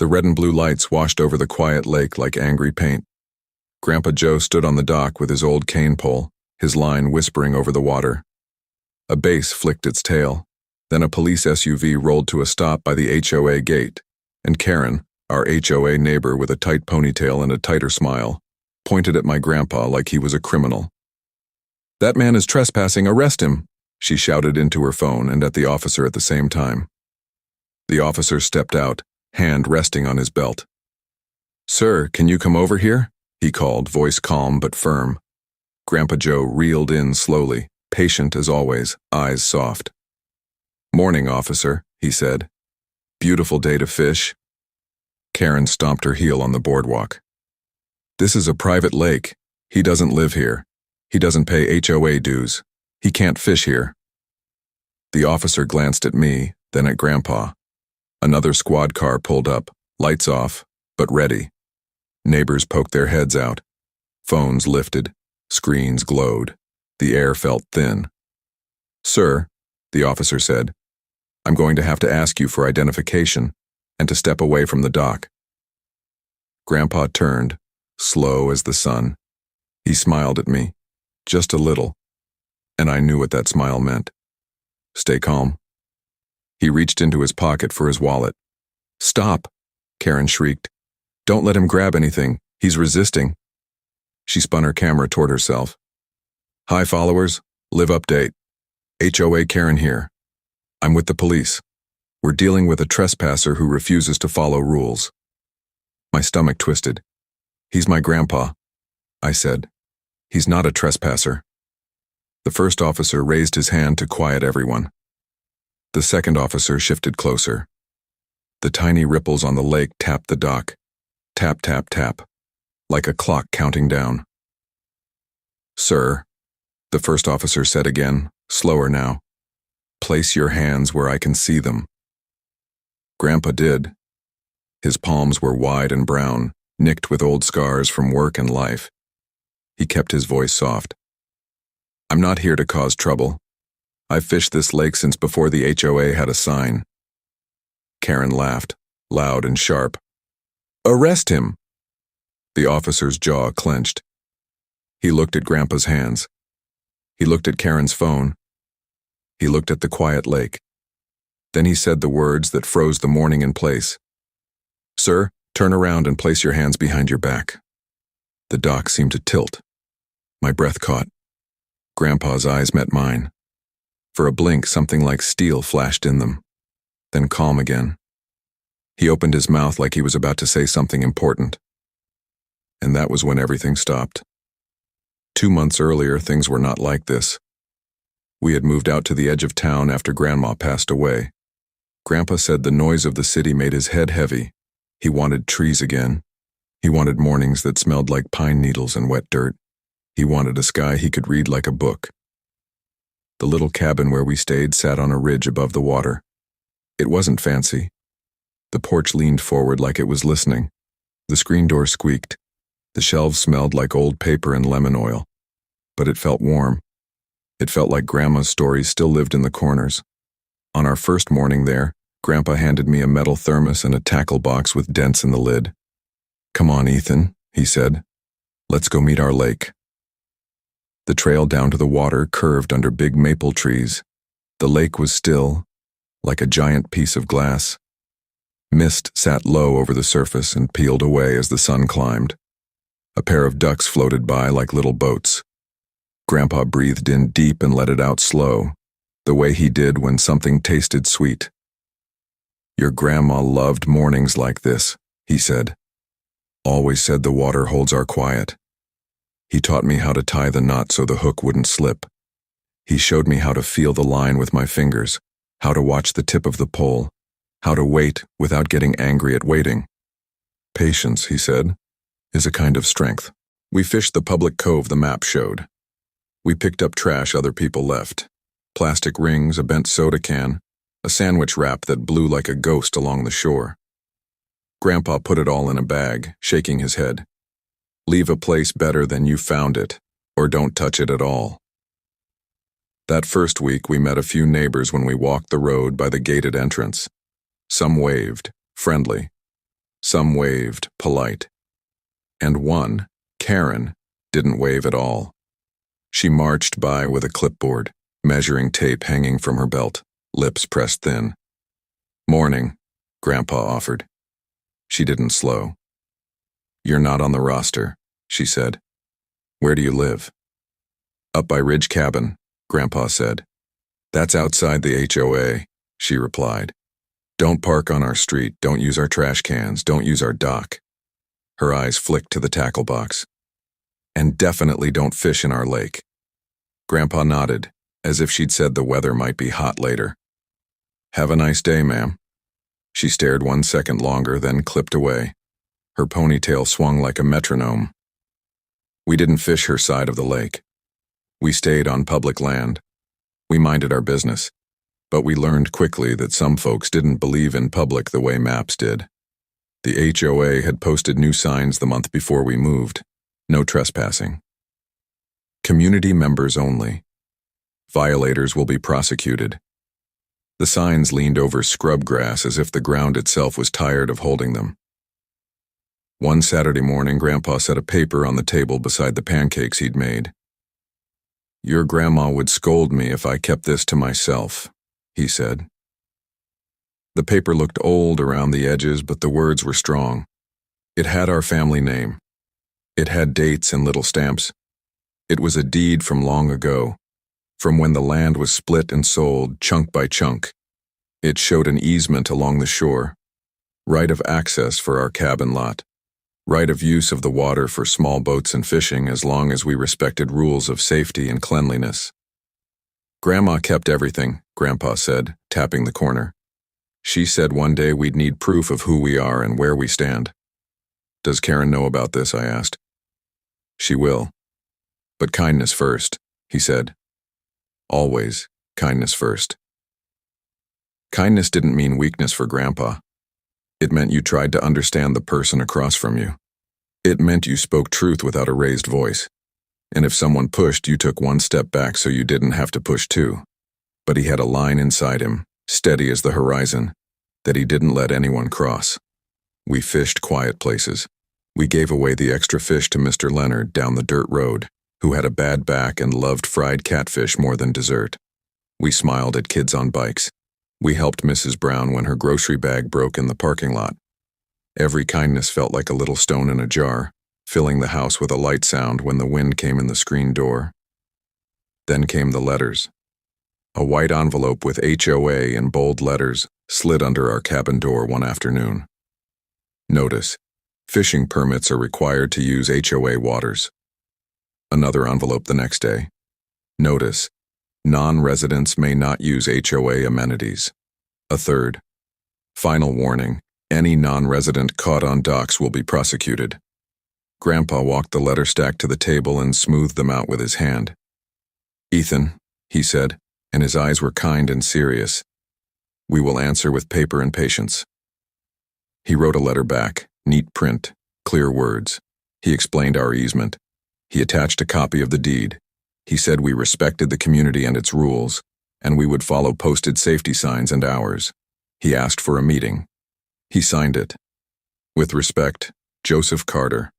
The red and blue lights washed over the quiet lake like angry paint. Grandpa Joe stood on the dock with his old cane pole, his line whispering over the water. A bass flicked its tail. Then a police SUV rolled to a stop by the HOA gate, and Karen, our HOA neighbor with a tight ponytail and a tighter smile, pointed at my grandpa like he was a criminal. "That man is trespassing, arrest him!" she shouted into her phone and at the officer at the same time. The officer stepped out, hand resting on his belt. "Sir, can you come over here?" he called, voice calm but firm. Grandpa Joe reeled in slowly, patient as always, eyes soft. "Morning, officer," he said. "Beautiful day to fish." Karen stomped her heel on the boardwalk. "This is a private lake. He doesn't live here. He doesn't pay HOA dues. He can't fish here." The officer glanced at me, then at Grandpa. Another squad car pulled up, lights off, but ready. Neighbors poked their heads out. Phones lifted, screens glowed. The air felt thin. "Sir," the officer said, "I'm going to have to ask you for identification and to step away from the dock." Grandpa turned, slow as the sun. He smiled at me, just a little, and I knew what that smile meant. Stay calm. He reached into his pocket for his wallet. "Stop!" Karen shrieked. "Don't let him grab anything. He's resisting." She spun her camera toward herself. "Hi, followers. Live update. HOA Karen here. I'm with the police. We're dealing with a trespasser who refuses to follow rules." My stomach twisted. "He's my grandpa," I said. "He's not a trespasser." The first officer raised his hand to quiet everyone. The second officer shifted closer. The tiny ripples on the lake tapped the dock. Tap, tap, tap, like a clock counting down. "Sir," the first officer said again, slower now, "place your hands where I can see them." Grandpa did. His palms were wide and brown, nicked with old scars from work and life. He kept his voice soft. "I'm not here to cause trouble. I've fished this lake since before the HOA had a sign." Karen laughed, loud and sharp. "Arrest him!" The officer's jaw clenched. He looked at Grandpa's hands. He looked at Karen's phone. He looked at the quiet lake. Then he said the words that froze the morning in place. "Sir, turn around and place your hands behind your back." The dock seemed to tilt. My breath caught. Grandpa's eyes met mine. For a blink, something like steel flashed in them, then calm again. He opened his mouth like he was about to say something important. And that was when everything stopped. 2 months earlier, things were not like this. We had moved out to the edge of town after Grandma passed away. Grandpa said the noise of the city made his head heavy. He wanted trees again. He wanted mornings that smelled like pine needles and wet dirt. He wanted a sky he could read like a book. The little cabin where we stayed sat on a ridge above the water. It wasn't fancy. The porch leaned forward like it was listening. The screen door squeaked. The shelves smelled like old paper and lemon oil. But it felt warm. It felt like Grandma's stories still lived in the corners. On our first morning there, Grandpa handed me a metal thermos and a tackle box with dents in the lid. "Come on, Ethan," he said. "Let's go meet our lake." The trail down to the water curved under big maple trees. The lake was still, like a giant piece of glass. Mist sat low over the surface and peeled away as the sun climbed. A pair of ducks floated by like little boats. Grandpa breathed in deep and let it out slow, the way he did when something tasted sweet. "Your grandma loved mornings like this," he said. "Always said the water holds our quiet." He taught me how to tie the knot so the hook wouldn't slip. He showed me how to feel the line with my fingers, how to watch the tip of the pole, how to wait without getting angry at waiting. "Patience," he said, "is a kind of strength." We fished the public cove the map showed. We picked up trash other people left. Plastic rings, a bent soda can, a sandwich wrap that blew like a ghost along the shore. Grandpa put it all in a bag, shaking his head. "Leave a place better than you found it, or don't touch it at all." That first week, we met a few neighbors when we walked the road by the gated entrance. Some waved, friendly. Some waved, polite. And one, Karen, didn't wave at all. She marched by with a clipboard, measuring tape hanging from her belt, lips pressed thin. "Morning," Grandpa offered. She didn't slow. "You're not on the roster," she said. "Where do you live?" "Up by Ridge Cabin," Grandpa said. "That's outside the HOA," she replied. "Don't park on our street, don't use our trash cans, don't use our dock." Her eyes flicked to the tackle box. "And definitely don't fish in our lake." Grandpa nodded, as if she'd said the weather might be hot later. "Have a nice day, ma'am." She stared 1 second longer, then clipped away. Her ponytail swung like a metronome. We didn't fish her side of the lake. We stayed on public land. We minded our business. But we learned quickly that some folks didn't believe in public the way maps did. The HOA had posted new signs the month before we moved. No trespassing. Community members only. Violators will be prosecuted. The signs leaned over scrub grass as if the ground itself was tired of holding them. One Saturday morning, Grandpa set a paper on the table beside the pancakes he'd made. "Your grandma would scold me if I kept this to myself," he said. The paper looked old around the edges, but the words were strong. It had our family name. It had dates and little stamps. It was a deed from long ago, from when the land was split and sold, chunk by chunk. It showed an easement along the shore, right of access for our cabin lot, right of use of the water for small boats and fishing as long as we respected rules of safety and cleanliness. "Grandma kept everything," Grandpa said, tapping the corner. "She said one day we'd need proof of who we are and where we stand." "Does Karen know about this?" I asked. "She will. But kindness first," he said. "Always kindness first." Kindness didn't mean weakness for Grandpa. It meant you tried to understand the person across from you. It meant you spoke truth without a raised voice. And if someone pushed, you took one step back so you didn't have to push too. But he had a line inside him, steady as the horizon, that he didn't let anyone cross. We fished quiet places. We gave away the extra fish to Mr. Leonard down the dirt road, who had a bad back and loved fried catfish more than dessert. We smiled at kids on bikes. We helped Mrs. Brown when her grocery bag broke in the parking lot. Every kindness felt like a little stone in a jar, filling the house with a light sound when the wind came in the screen door. Then came the letters. A white envelope with HOA in bold letters slid under our cabin door one afternoon. Notice: fishing permits are required to use HOA waters. Another envelope the next day. Notice: non-residents may not use HOA amenities. A third. Final warning: any non-resident caught on docks will be prosecuted. Grandpa walked the letter stack to the table and smoothed them out with his hand. "Ethan," he said, and his eyes were kind and serious, "we will answer with paper and patience." He wrote a letter back, neat print, clear words. He explained our easement. He attached a copy of the deed. He said we respected the community and its rules, and we would follow posted safety signs and hours. He asked for a meeting. He signed it. With respect, Joseph Carter.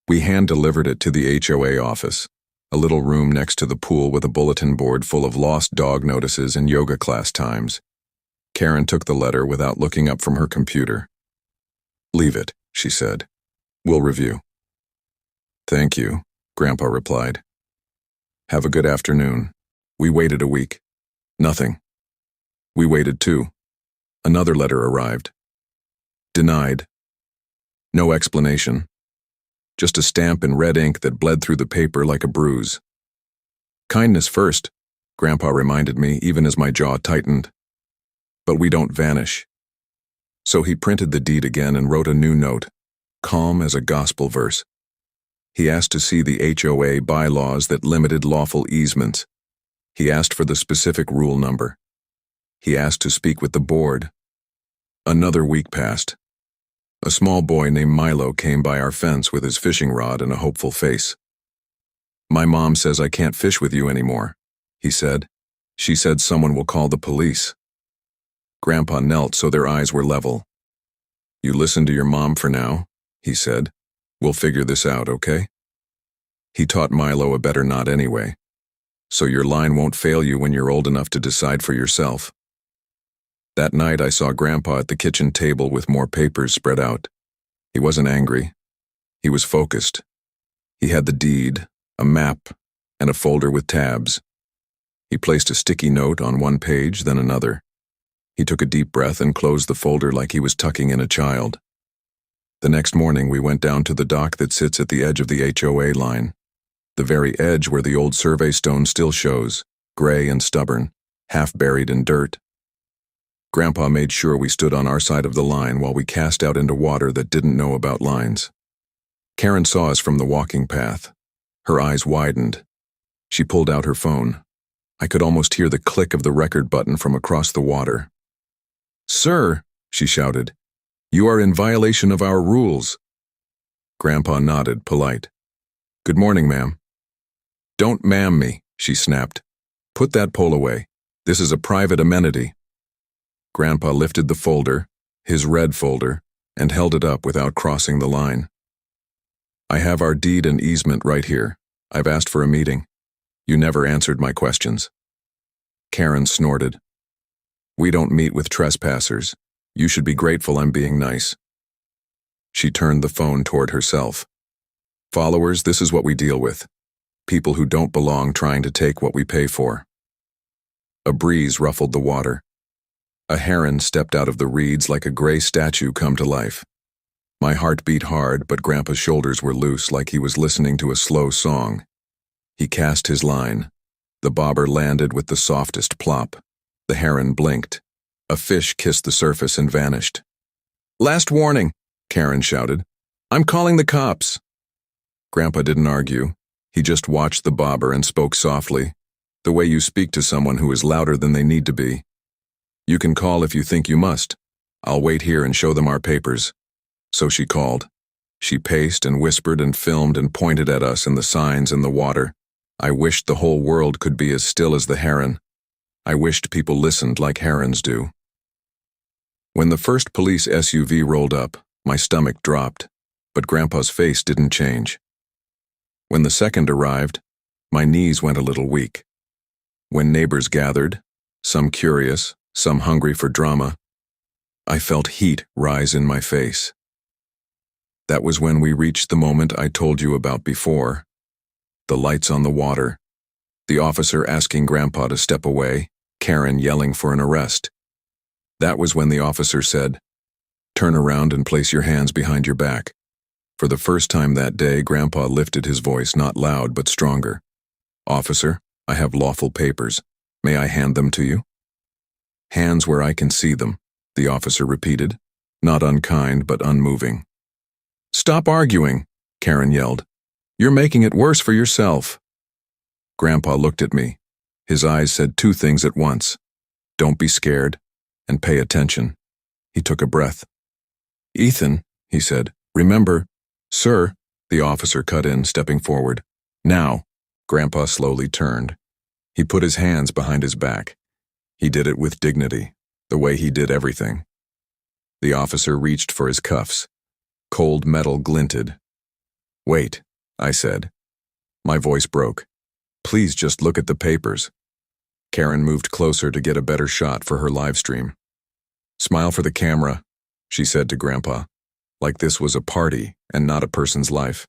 We hand-delivered it to the HOA office, a little room next to the pool with a bulletin board full of lost dog notices and yoga class times. Karen took the letter without looking up from her computer. "Leave it," she said. "We'll review." "Thank you," Grandpa replied. "Have a good afternoon." We waited a week. Nothing. We waited 2. Another letter arrived. Denied. No explanation. Just a stamp in red ink that bled through the paper like a bruise. "Kindness first," Grandpa reminded me, even as my jaw tightened. "But we don't vanish." So he printed the deed again and wrote a new note, calm as a gospel verse. He asked to see the HOA bylaws that limited lawful easements. He asked for the specific rule number. He asked to speak with the board. Another week passed. A small boy named Milo came by our fence with his fishing rod and a hopeful face. "My mom says I can't fish with you anymore," he said. "She said someone will call the police." Grandpa knelt so their eyes were level. You listen to your mom for now, he said. We'll figure this out, okay? He taught Milo a better knot anyway. So your line won't fail you when you're old enough to decide for yourself. That night I saw Grandpa at the kitchen table with more papers spread out. He wasn't angry. He was focused. He had the deed, a map, and a folder with tabs. He placed a sticky note on one page, then another. He took a deep breath and closed the folder like he was tucking in a child. The next morning we went down to the dock that sits at the edge of the HOA line, the very edge where the old survey stone still shows, gray and stubborn, half buried in dirt. Grandpa made sure we stood on our side of the line while we cast out into water that didn't know about lines. Karen saw us from the walking path. Her eyes widened. She pulled out her phone. I could almost hear the click of the record button from across the water. "Sir," she shouted, "you are in violation of our rules." Grandpa nodded, polite. "Good morning, ma'am." "Don't ma'am me," she snapped. "Put that pole away. This is a private amenity." Grandpa lifted the folder, his red folder, and held it up without crossing the line. "I have our deed and easement right here. I've asked for a meeting. You never answered my questions." Karen snorted. "We don't meet with trespassers. You should be grateful I'm being nice." She turned the phone toward herself. "Followers, this is what we deal with. People who don't belong trying to take what we pay for." A breeze ruffled the water. A heron stepped out of the reeds like a gray statue come to life. My heart beat hard, but Grandpa's shoulders were loose like he was listening to a slow song. He cast his line. The bobber landed with the softest plop. The heron blinked. A fish kissed the surface and vanished. "Last warning," Karen shouted. "I'm calling the cops." Grandpa didn't argue. He just watched the bobber and spoke softly, the way you speak to someone who is louder than they need to be. "You can call if you think you must. I'll wait here and show them our papers." So she called. She paced and whispered and filmed and pointed at us and the signs and the water. I wished the whole world could be as still as the heron. I wished people listened like herons do. When the first police SUV rolled up, my stomach dropped, but Grandpa's face didn't change. When the second arrived, my knees went a little weak. When neighbors gathered, some curious, some hungry for drama, I felt heat rise in my face. That was when we reached the moment I told you about before. The lights on the water, the officer asking Grandpa to step away, Karen yelling for an arrest. That was when the officer said, "Turn around and place your hands behind your back." For the first time that day, Grandpa lifted his voice, not loud but stronger. "Officer, I have lawful papers. May I hand them to you?" "Hands where I can see them," the officer repeated, not unkind but unmoving. "Stop arguing," Karen yelled. "You're making it worse for yourself." Grandpa looked at me. His eyes said two things at once. "Don't be scared, and pay attention." He took a breath. "Ethan," he said, "remember—" "Sir," the officer cut in, stepping forward. "Now." Grandpa slowly turned. He put his hands behind his back. He did it with dignity, the way he did everything. The officer reached for his cuffs. Cold metal glinted. "Wait," I said. My voice broke. "Please just look at the papers." Karen moved closer to get a better shot for her live stream. "Smile for the camera," she said to Grandpa, like this was a party and not a person's life.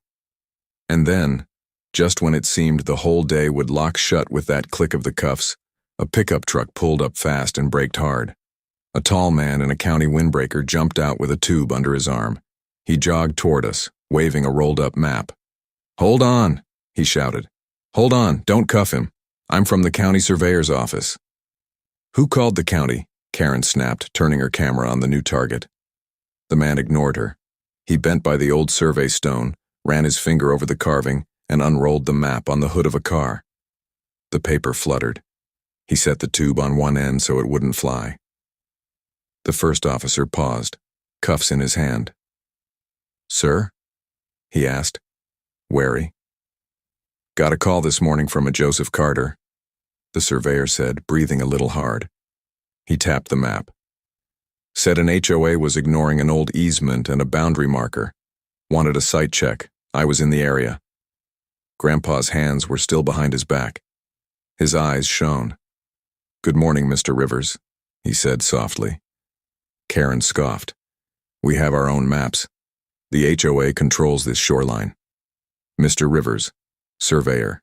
And then, just when it seemed the whole day would lock shut with that click of the cuffs, a pickup truck pulled up fast and braked hard. A tall man in a county windbreaker jumped out with a tube under his arm. He jogged toward us, waving a rolled-up map. "Hold on," he shouted. "Hold on, don't cuff him. I'm from the county surveyor's office." "Who called the county?" Karen snapped, turning her camera on the new target. The man ignored her. He bent by the old survey stone, ran his finger over the carving, and unrolled the map on the hood of a car. The paper fluttered. He set the tube on one end so it wouldn't fly. The first officer paused, cuffs in his hand. "Sir?" he asked, wary. "Got a call this morning from a Joseph Carter," the surveyor said, breathing a little hard. He tapped the map. Said an HOA was ignoring an old easement and a boundary marker. Wanted a site check. I was in the area. Grandpa's hands were still behind his back. His eyes shone. "Good morning, Mr. Rivers," he said softly. Karen scoffed. "We have our own maps. The HOA controls this shoreline." Mr. Rivers, surveyor.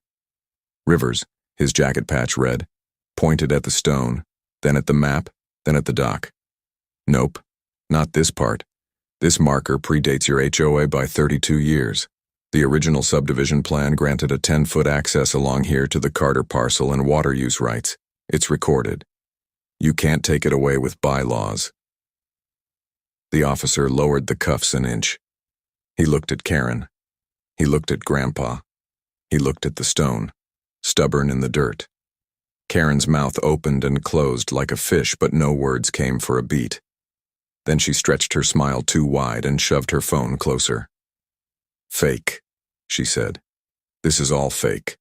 Rivers, his jacket patch red, pointed at the stone, then at the map, then at the dock. "Nope, not this part. This marker predates your HOA by 32 years. The original subdivision plan granted a 10-foot access along here to the Carter parcel and water use rights. It's recorded. You can't take it away with bylaws." The officer lowered the cuffs an inch. He looked at Karen. He looked at Grandpa. He looked at the stone, stubborn in the dirt. Karen's mouth opened and closed like a fish, but no words came for a beat. Then she stretched her smile too wide and shoved her phone closer. "Fake," she said. "This is all fake."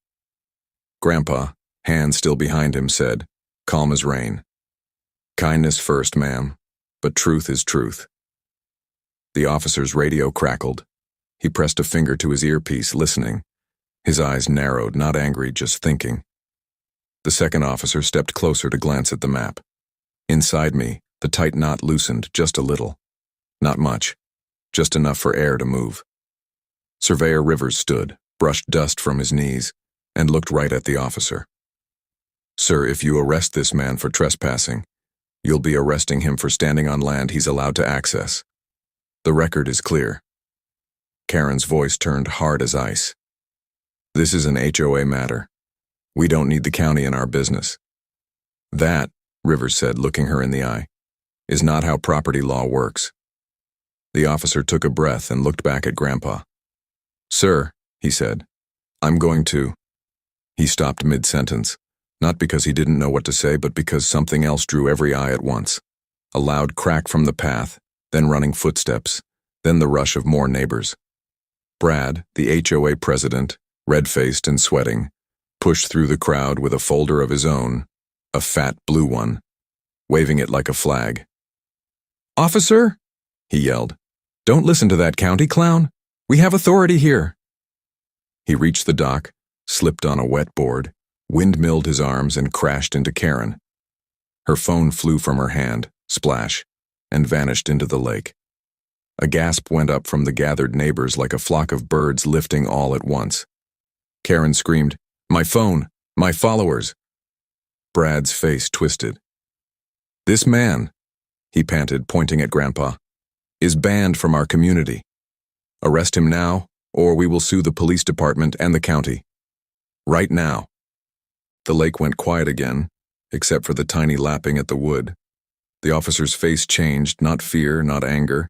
Grandpa, hand still behind him, said, calm as rain, "Kindness first, ma'am, but truth is truth." The officer's radio crackled. He pressed a finger to his earpiece, listening. His eyes narrowed, not angry, just thinking. The second officer stepped closer to glance at the map. Inside me, the tight knot loosened just a little. Not much, just enough for air to move. Surveyor Rivers stood, brushed dust from his knees, and looked right at the officer. "Sir, if you arrest this man for trespassing, you'll be arresting him for standing on land he's allowed to access. The record is clear." Karen's voice turned hard as ice. "This is an HOA matter. We don't need the county in our business." "That," Rivers said, looking her in the eye, "is not how property law works." The officer took a breath and looked back at Grandpa. "Sir," he said, "I'm going to—" He stopped mid-sentence, not because he didn't know what to say, but because something else drew every eye at once. A loud crack from the path, then running footsteps, then the rush of more neighbors. Brad, the HOA president, red-faced and sweating, pushed through the crowd with a folder of his own, a fat blue one, waving it like a flag. "Officer," he yelled, "don't listen to that county clown. We have authority here." He reached the dock, slipped on a wet board, windmilled his arms, and crashed into Karen. Her phone flew from her hand, splash, and vanished into the lake. A gasp went up from the gathered neighbors like a flock of birds lifting all at once. Karen screamed, "My phone! My followers!" Brad's face twisted. "This man," he panted, pointing at Grandpa, "is banned from our community. Arrest him now, or we will sue the police department and the county. Right now." The lake went quiet again, except for the tiny lapping at the wood. The officer's face changed, not fear, not anger,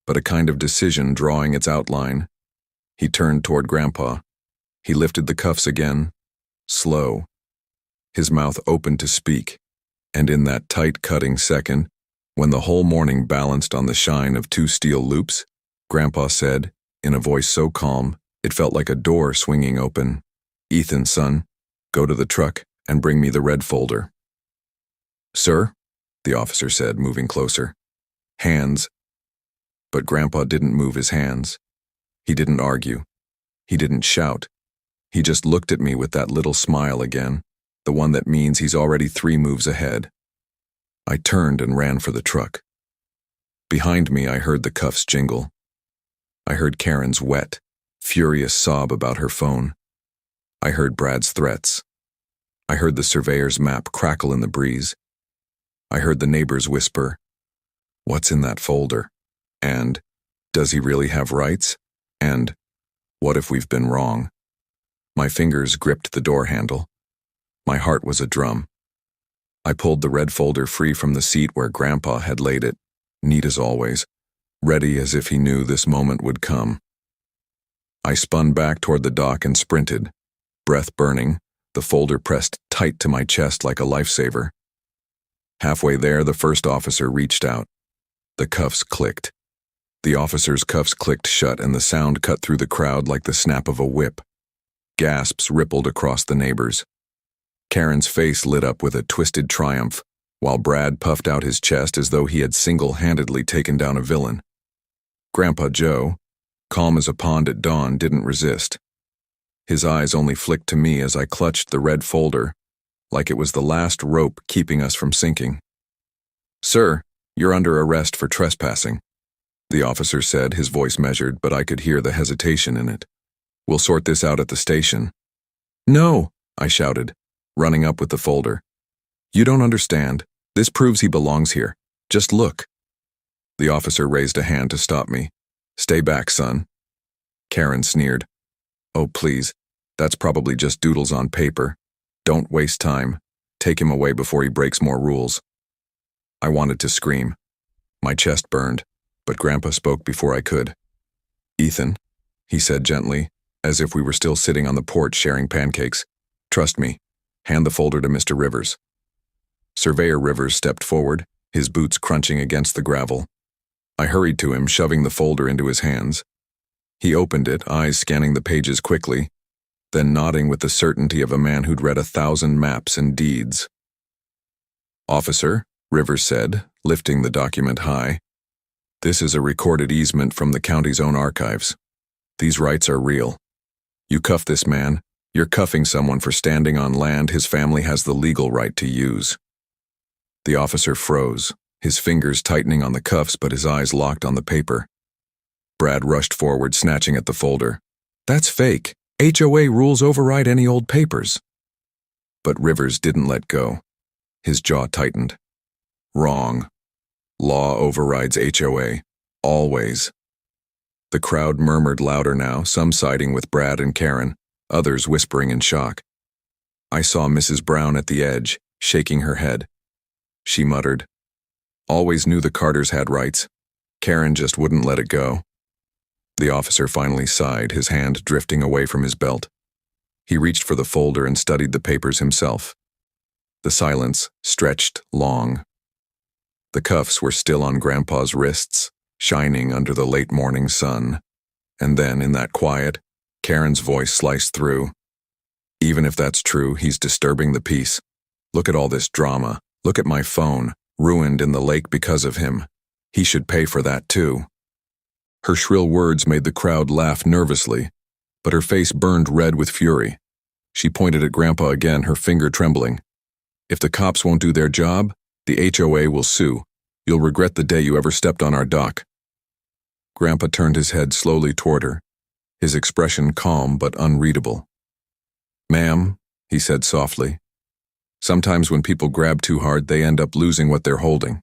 but a kind of decision drawing its outline. He turned toward Grandpa. He lifted the cuffs again, slow. His mouth opened to speak, and in that tight cutting second, when the whole morning balanced on the shine of two steel loops, Grandpa said, in a voice so calm, it felt like a door swinging open, "Ethan, son, go to the truck and bring me the red folder." "Sir?" the officer said, moving closer. "Hands." But Grandpa didn't move his hands. He didn't argue. He didn't shout. He just looked at me with that little smile again, the one that means he's already 3 moves ahead. I turned and ran for the truck. Behind me, I heard the cuffs jingle. I heard Karen's wet, furious sob about her phone. I heard Brad's threats. I heard the surveyor's map crackle in the breeze. I heard the neighbors whisper, "What's in that folder?" And, "Does he really have rights?" And, "What if we've been wrong?" My fingers gripped the door handle. My heart was a drum. I pulled the red folder free from the seat where Grandpa had laid it, neat as always, ready as if he knew this moment would come. I spun back toward the dock and sprinted, breath burning, the folder pressed tight to my chest like a lifesaver. Halfway there, the first officer reached out. The cuffs clicked. The officer's cuffs clicked shut, and the sound cut through the crowd like the snap of a whip. Gasps rippled across the neighbors. Karen's face lit up with a twisted triumph. while Brad puffed out his chest as though he had single-handedly taken down a villain. Grandpa Joe, calm as a pond at dawn, didn't resist. His eyes only flicked to me as I clutched the red folder, like it was the last rope keeping us from sinking. "Sir, you're under arrest for trespassing," the officer said, his voice measured, but I could hear the hesitation in it. "We'll sort this out at the station." "No," I shouted, running up with the folder. "You don't understand. This proves he belongs here. Just look." The officer raised a hand to stop me. "Stay back, son." Karen sneered. "Oh, please. That's probably just doodles on paper. Don't waste time. Take him away before he breaks more rules." I wanted to scream. My chest burned, but Grandpa spoke before I could. "Ethan," he said gently, as if we were still sitting on the porch sharing pancakes, "trust me. Hand the folder to Mr. Rivers." Surveyor Rivers stepped forward, his boots crunching against the gravel. I hurried to him, shoving the folder into his hands. He opened it, eyes scanning the pages quickly, then nodding with the certainty of a man who'd read 1,000 maps and deeds. "Officer," Rivers said, lifting the document high, "this is a recorded easement from the county's own archives. These rights are real. You cuff this man, you're cuffing someone for standing on land his family has the legal right to use." The officer froze, his fingers tightening on the cuffs but his eyes locked on the paper. Brad rushed forward, snatching at the folder. "That's fake. HOA rules override any old papers." But Rivers didn't let go. His jaw tightened. "Wrong. Law overrides HOA. Always." The crowd murmured louder now, some siding with Brad and Karen, others whispering in shock. I saw Mrs. Brown at the edge, shaking her head. She muttered, "Always knew the Carters had rights. Karen just wouldn't let it go." The officer finally sighed, his hand drifting away from his belt. He reached for the folder and studied the papers himself. The silence stretched long. The cuffs were still on Grandpa's wrists, shining under the late morning sun. And then, in that quiet, Karen's voice sliced through. "Even if that's true, he's disturbing the peace. Look at all this drama. Look at my phone, ruined in the lake because of him. He should pay for that too." Her shrill words made the crowd laugh nervously, but her face burned red with fury. She pointed at Grandpa again, her finger trembling. "If the cops won't do their job, the HOA will sue. You'll regret the day you ever stepped on our dock." Grandpa turned his head slowly toward her, his expression calm but unreadable. "Ma'am," he said softly, "sometimes when people grab too hard, they end up losing what they're holding."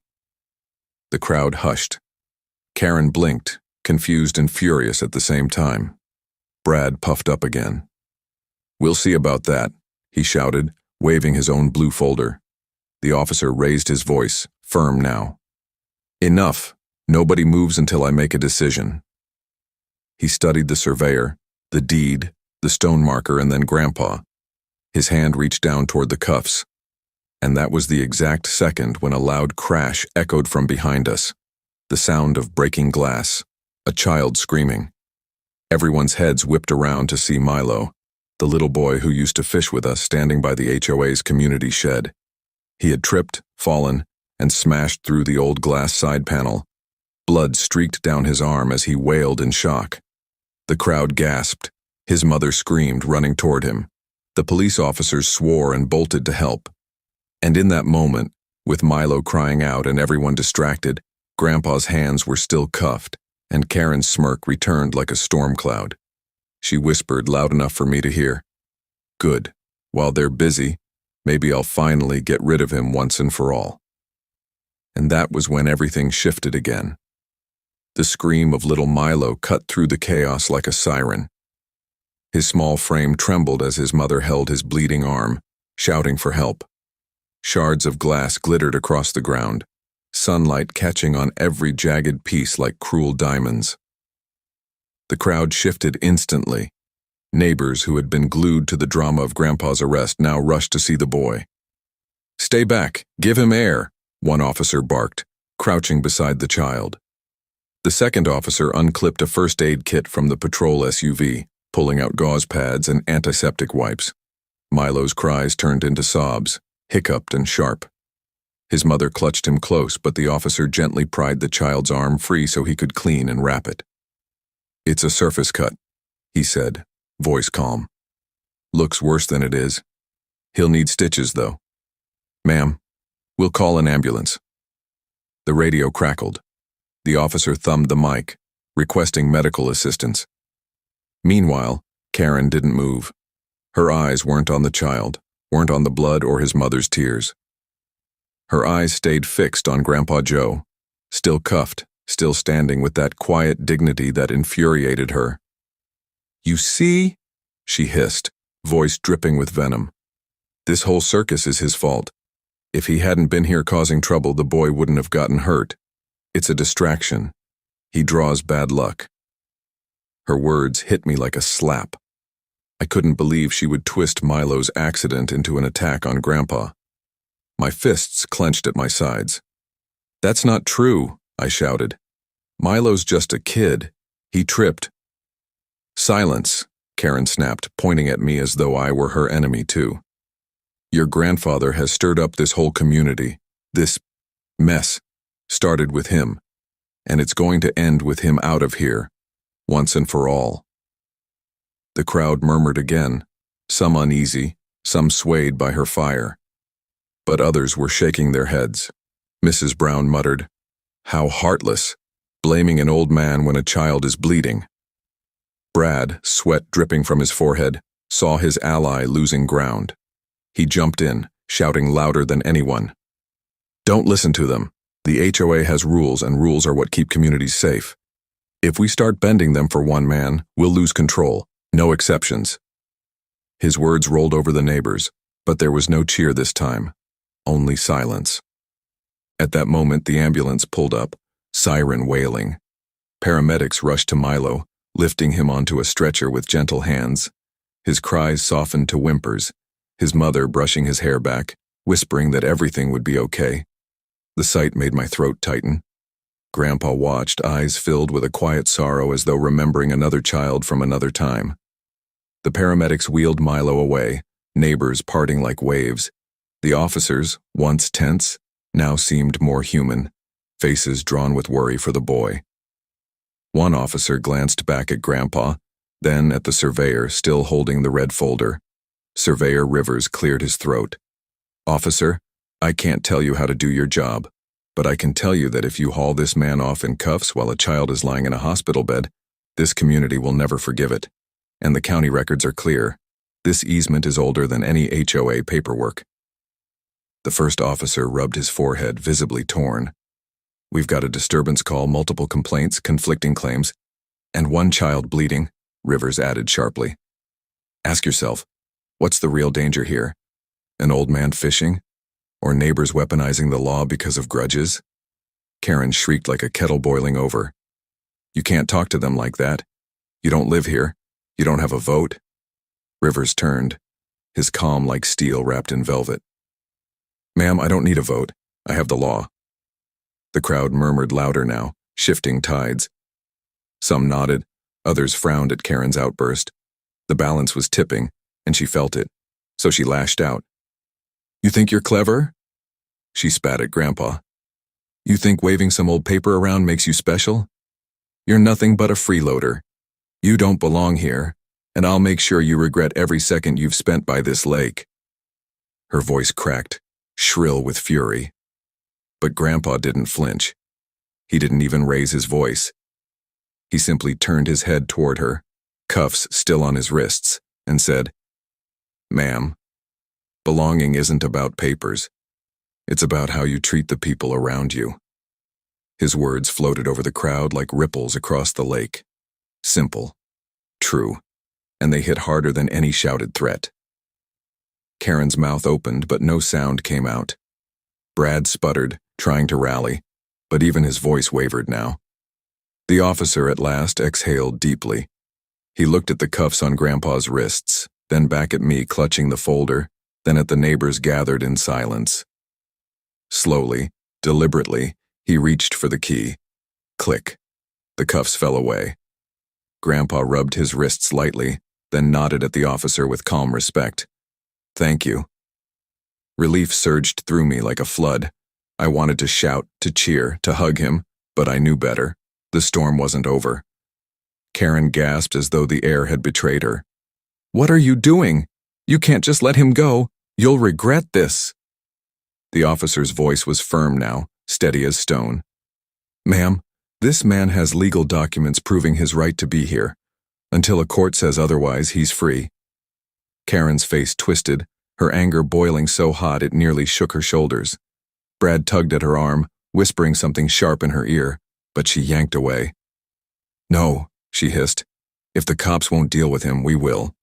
The crowd hushed. Karen blinked, confused and furious at the same time. Brad puffed up again. "We'll see about that," he shouted, waving his own blue folder. The officer raised his voice, firm now. "Enough. Nobody moves until I make a decision." He studied the surveyor, the deed, the stone marker, and then Grandpa. His hand reached down toward the cuffs. And that was the exact second when a loud crash echoed from behind us. The sound of breaking glass, a child screaming. Everyone's heads whipped around to see Milo, the little boy who used to fish with us, standing by the HOA's community shed. He had tripped, fallen, and smashed through the old glass side panel. Blood streaked down his arm as he wailed in shock. The crowd gasped. His mother screamed, running toward him. The police officers swore and bolted to help. And in that moment, with Milo crying out and everyone distracted, Grandpa's hands were still cuffed, and Karen's smirk returned like a storm cloud. She whispered loud enough for me to hear, "Good. While they're busy, maybe I'll finally get rid of him once and for all." And that was when everything shifted again. The scream of little Milo cut through the chaos like a siren. His small frame trembled as his mother held his bleeding arm, shouting for help. Shards of glass glittered across the ground, sunlight catching on every jagged piece like cruel diamonds. The crowd shifted instantly. Neighbors who had been glued to the drama of Grandpa's arrest now rushed to see the boy. "Stay back, give him air," one officer barked, crouching beside the child. The second officer unclipped a first aid kit from the patrol SUV, pulling out gauze pads and antiseptic wipes. Milo's cries turned into sobs, hiccuped and sharp. His mother clutched him close, but the officer gently pried the child's arm free so he could clean and wrap it. "It's a surface cut," he said, voice calm. "Looks worse than it is. He'll need stitches, though. Ma'am, we'll call an ambulance." The radio crackled. The officer thumbed the mic, requesting medical assistance. Meanwhile, Karen didn't move. Her eyes weren't on the child, weren't on the blood or his mother's tears. Her eyes stayed fixed on Grandpa Joe, still cuffed, still standing with that quiet dignity that infuriated her. "You see?" she hissed, voice dripping with venom. "This whole circus is his fault. If he hadn't been here causing trouble, the boy wouldn't have gotten hurt. It's a distraction. He draws bad luck." Her words hit me like a slap. I couldn't believe she would twist Milo's accident into an attack on Grandpa. My fists clenched at my sides. "That's not true," I shouted. "Milo's just a kid. He tripped." "Silence," Karen snapped, pointing at me as though I were her enemy too. "Your grandfather has stirred up this whole community. This mess started with him, and it's going to end with him out of here, once and for all." The crowd murmured again, some uneasy, some swayed by her fire. But others were shaking their heads. Mrs. Brown muttered, "How heartless, blaming an old man when a child is bleeding." Brad, sweat dripping from his forehead, saw his ally losing ground. He jumped in, shouting louder than anyone. "Don't listen to them. The HOA has rules, and rules are what keep communities safe. If we start bending them for one man, we'll lose control. No exceptions." His words rolled over the neighbors, but there was no cheer this time, only silence. At that moment, the ambulance pulled up, siren wailing. Paramedics rushed to Milo, lifting him onto a stretcher with gentle hands. His cries softened to whimpers, his mother brushing his hair back, whispering that everything would be okay. The sight made my throat tighten. Grandpa watched, eyes filled with a quiet sorrow as though remembering another child from another time. The paramedics wheeled Milo away, neighbors parting like waves. The officers, once tense, now seemed more human, faces drawn with worry for the boy. One officer glanced back at Grandpa, then at the surveyor still holding the red folder. Surveyor Rivers cleared his throat. "Officer, I can't tell you how to do your job, but I can tell you that if you haul this man off in cuffs while a child is lying in a hospital bed, this community will never forgive it. And the county records are clear. This easement is older than any HOA paperwork." The first officer rubbed his forehead, visibly torn. "We've got a disturbance call, multiple complaints, conflicting claims, and one child bleeding," Rivers added sharply. "Ask yourself, what's the real danger here? An old man fishing? Or neighbors weaponizing the law because of grudges?" Karen shrieked like a kettle boiling over. "You can't talk to them like that. You don't live here. You don't have a vote." Rivers turned, his calm like steel wrapped in velvet. "Ma'am, I don't need a vote. I have the law." The crowd murmured louder now, shifting tides. Some nodded, others frowned at Karen's outburst. The balance was tipping, and she felt it, so she lashed out. "You think you're clever?" She spat at Grandpa. "You think waving some old paper around makes you special? You're nothing but a freeloader. You don't belong here, and I'll make sure you regret every second you've spent by this lake." Her voice cracked, shrill with fury. But Grandpa didn't flinch. He didn't even raise his voice. He simply turned his head toward her, cuffs still on his wrists, and said, "Ma'am, belonging isn't about papers. It's about how you treat the people around you." His words floated over the crowd like ripples across the lake. Simple, true, and they hit harder than any shouted threat. Karen's mouth opened, but no sound came out. Brad sputtered, trying to rally, but even his voice wavered now. The officer at last exhaled deeply. He looked at the cuffs on Grandpa's wrists, then back at me clutching the folder, then at the neighbors gathered in silence. Slowly, deliberately, he reached for the key. Click. The cuffs fell away. Grandpa rubbed his wrists lightly, then nodded at the officer with calm respect. "Thank you." Relief surged through me like a flood. I wanted to shout, to cheer, to hug him, but I knew better. The storm wasn't over. Karen gasped as though the air had betrayed her. "What are you doing? You can't just let him go. You'll regret this." The officer's voice was firm now, steady as stone. "Ma'am, this man has legal documents proving his right to be here. Until a court says otherwise, he's free." Karen's face twisted, her anger boiling so hot it nearly shook her shoulders. Brad tugged at her arm, whispering something sharp in her ear, but she yanked away. "No," she hissed. "If the cops won't deal with him, we will."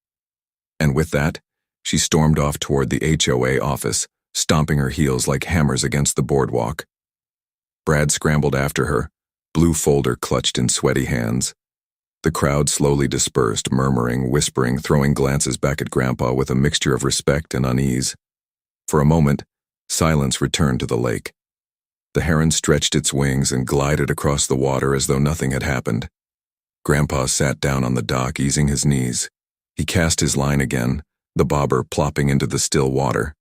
And with that, she stormed off toward the HOA office, stomping her heels like hammers against the boardwalk. Brad scrambled after her, blue folder clutched in sweaty hands. The crowd slowly dispersed, murmuring, whispering, throwing glances back at Grandpa with a mixture of respect and unease. For a moment, silence returned to the lake. The heron stretched its wings and glided across the water as though nothing had happened. Grandpa sat down on the dock, easing his knees. He cast his line again, the bobber plopping into the still water.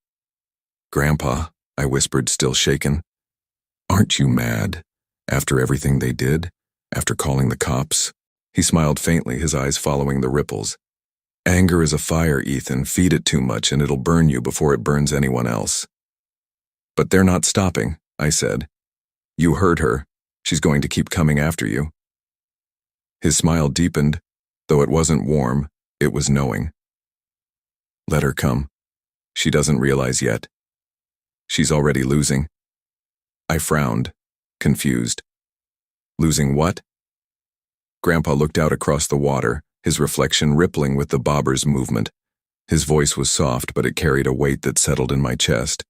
"Grandpa," I whispered, still shaken, "aren't you mad? After everything they did? After calling the cops?" He smiled faintly, his eyes following the ripples. "Anger is a fire, Ethan. Feed it too much and it'll burn you before it burns anyone else." "But they're not stopping," I said. "You heard her. She's going to keep coming after you." His smile deepened, though it wasn't warm, it was knowing. "Let her come. She doesn't realize yet. She's already losing." I frowned, confused. "Losing what?" Grandpa looked out across the water, his reflection rippling with the bobber's movement. His voice was soft, but it carried a weight that settled in my chest.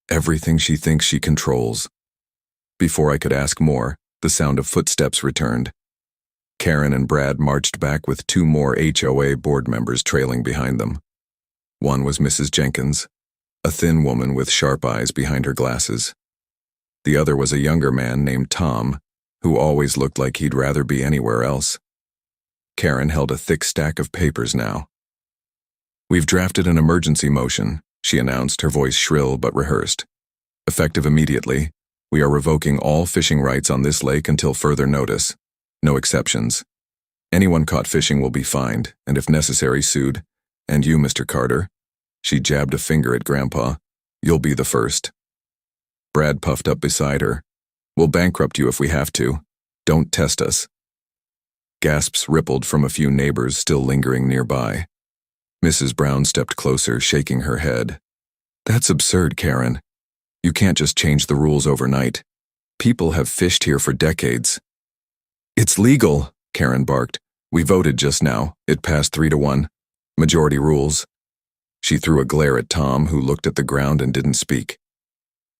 "Everything she thinks she controls." Before I could ask more, the sound of footsteps returned. Karen and Brad marched back with 2 more HOA board members trailing behind them. One was Mrs. Jenkins, a thin woman with sharp eyes behind her glasses. The other was a younger man named Tom, who always looked like he'd rather be anywhere else. Karen held a thick stack of papers now. "We've drafted an emergency motion," she announced, her voice shrill but rehearsed. "Effective immediately, we are revoking all fishing rights on this lake until further notice. No exceptions. Anyone caught fishing will be fined, and if necessary, sued. And you, Mr. Carter," she jabbed a finger at Grandpa, "you'll be the first." Brad puffed up beside her. "We'll bankrupt you if we have to. Don't test us." Gasps rippled from a few neighbors still lingering nearby. Mrs. Brown stepped closer, shaking her head. "That's absurd, Karen. You can't just change the rules overnight. People have fished here for decades." "It's legal," Karen barked. "We voted just now. It passed 3-1. Majority rules." She threw a glare at Tom, who looked at the ground and didn't speak.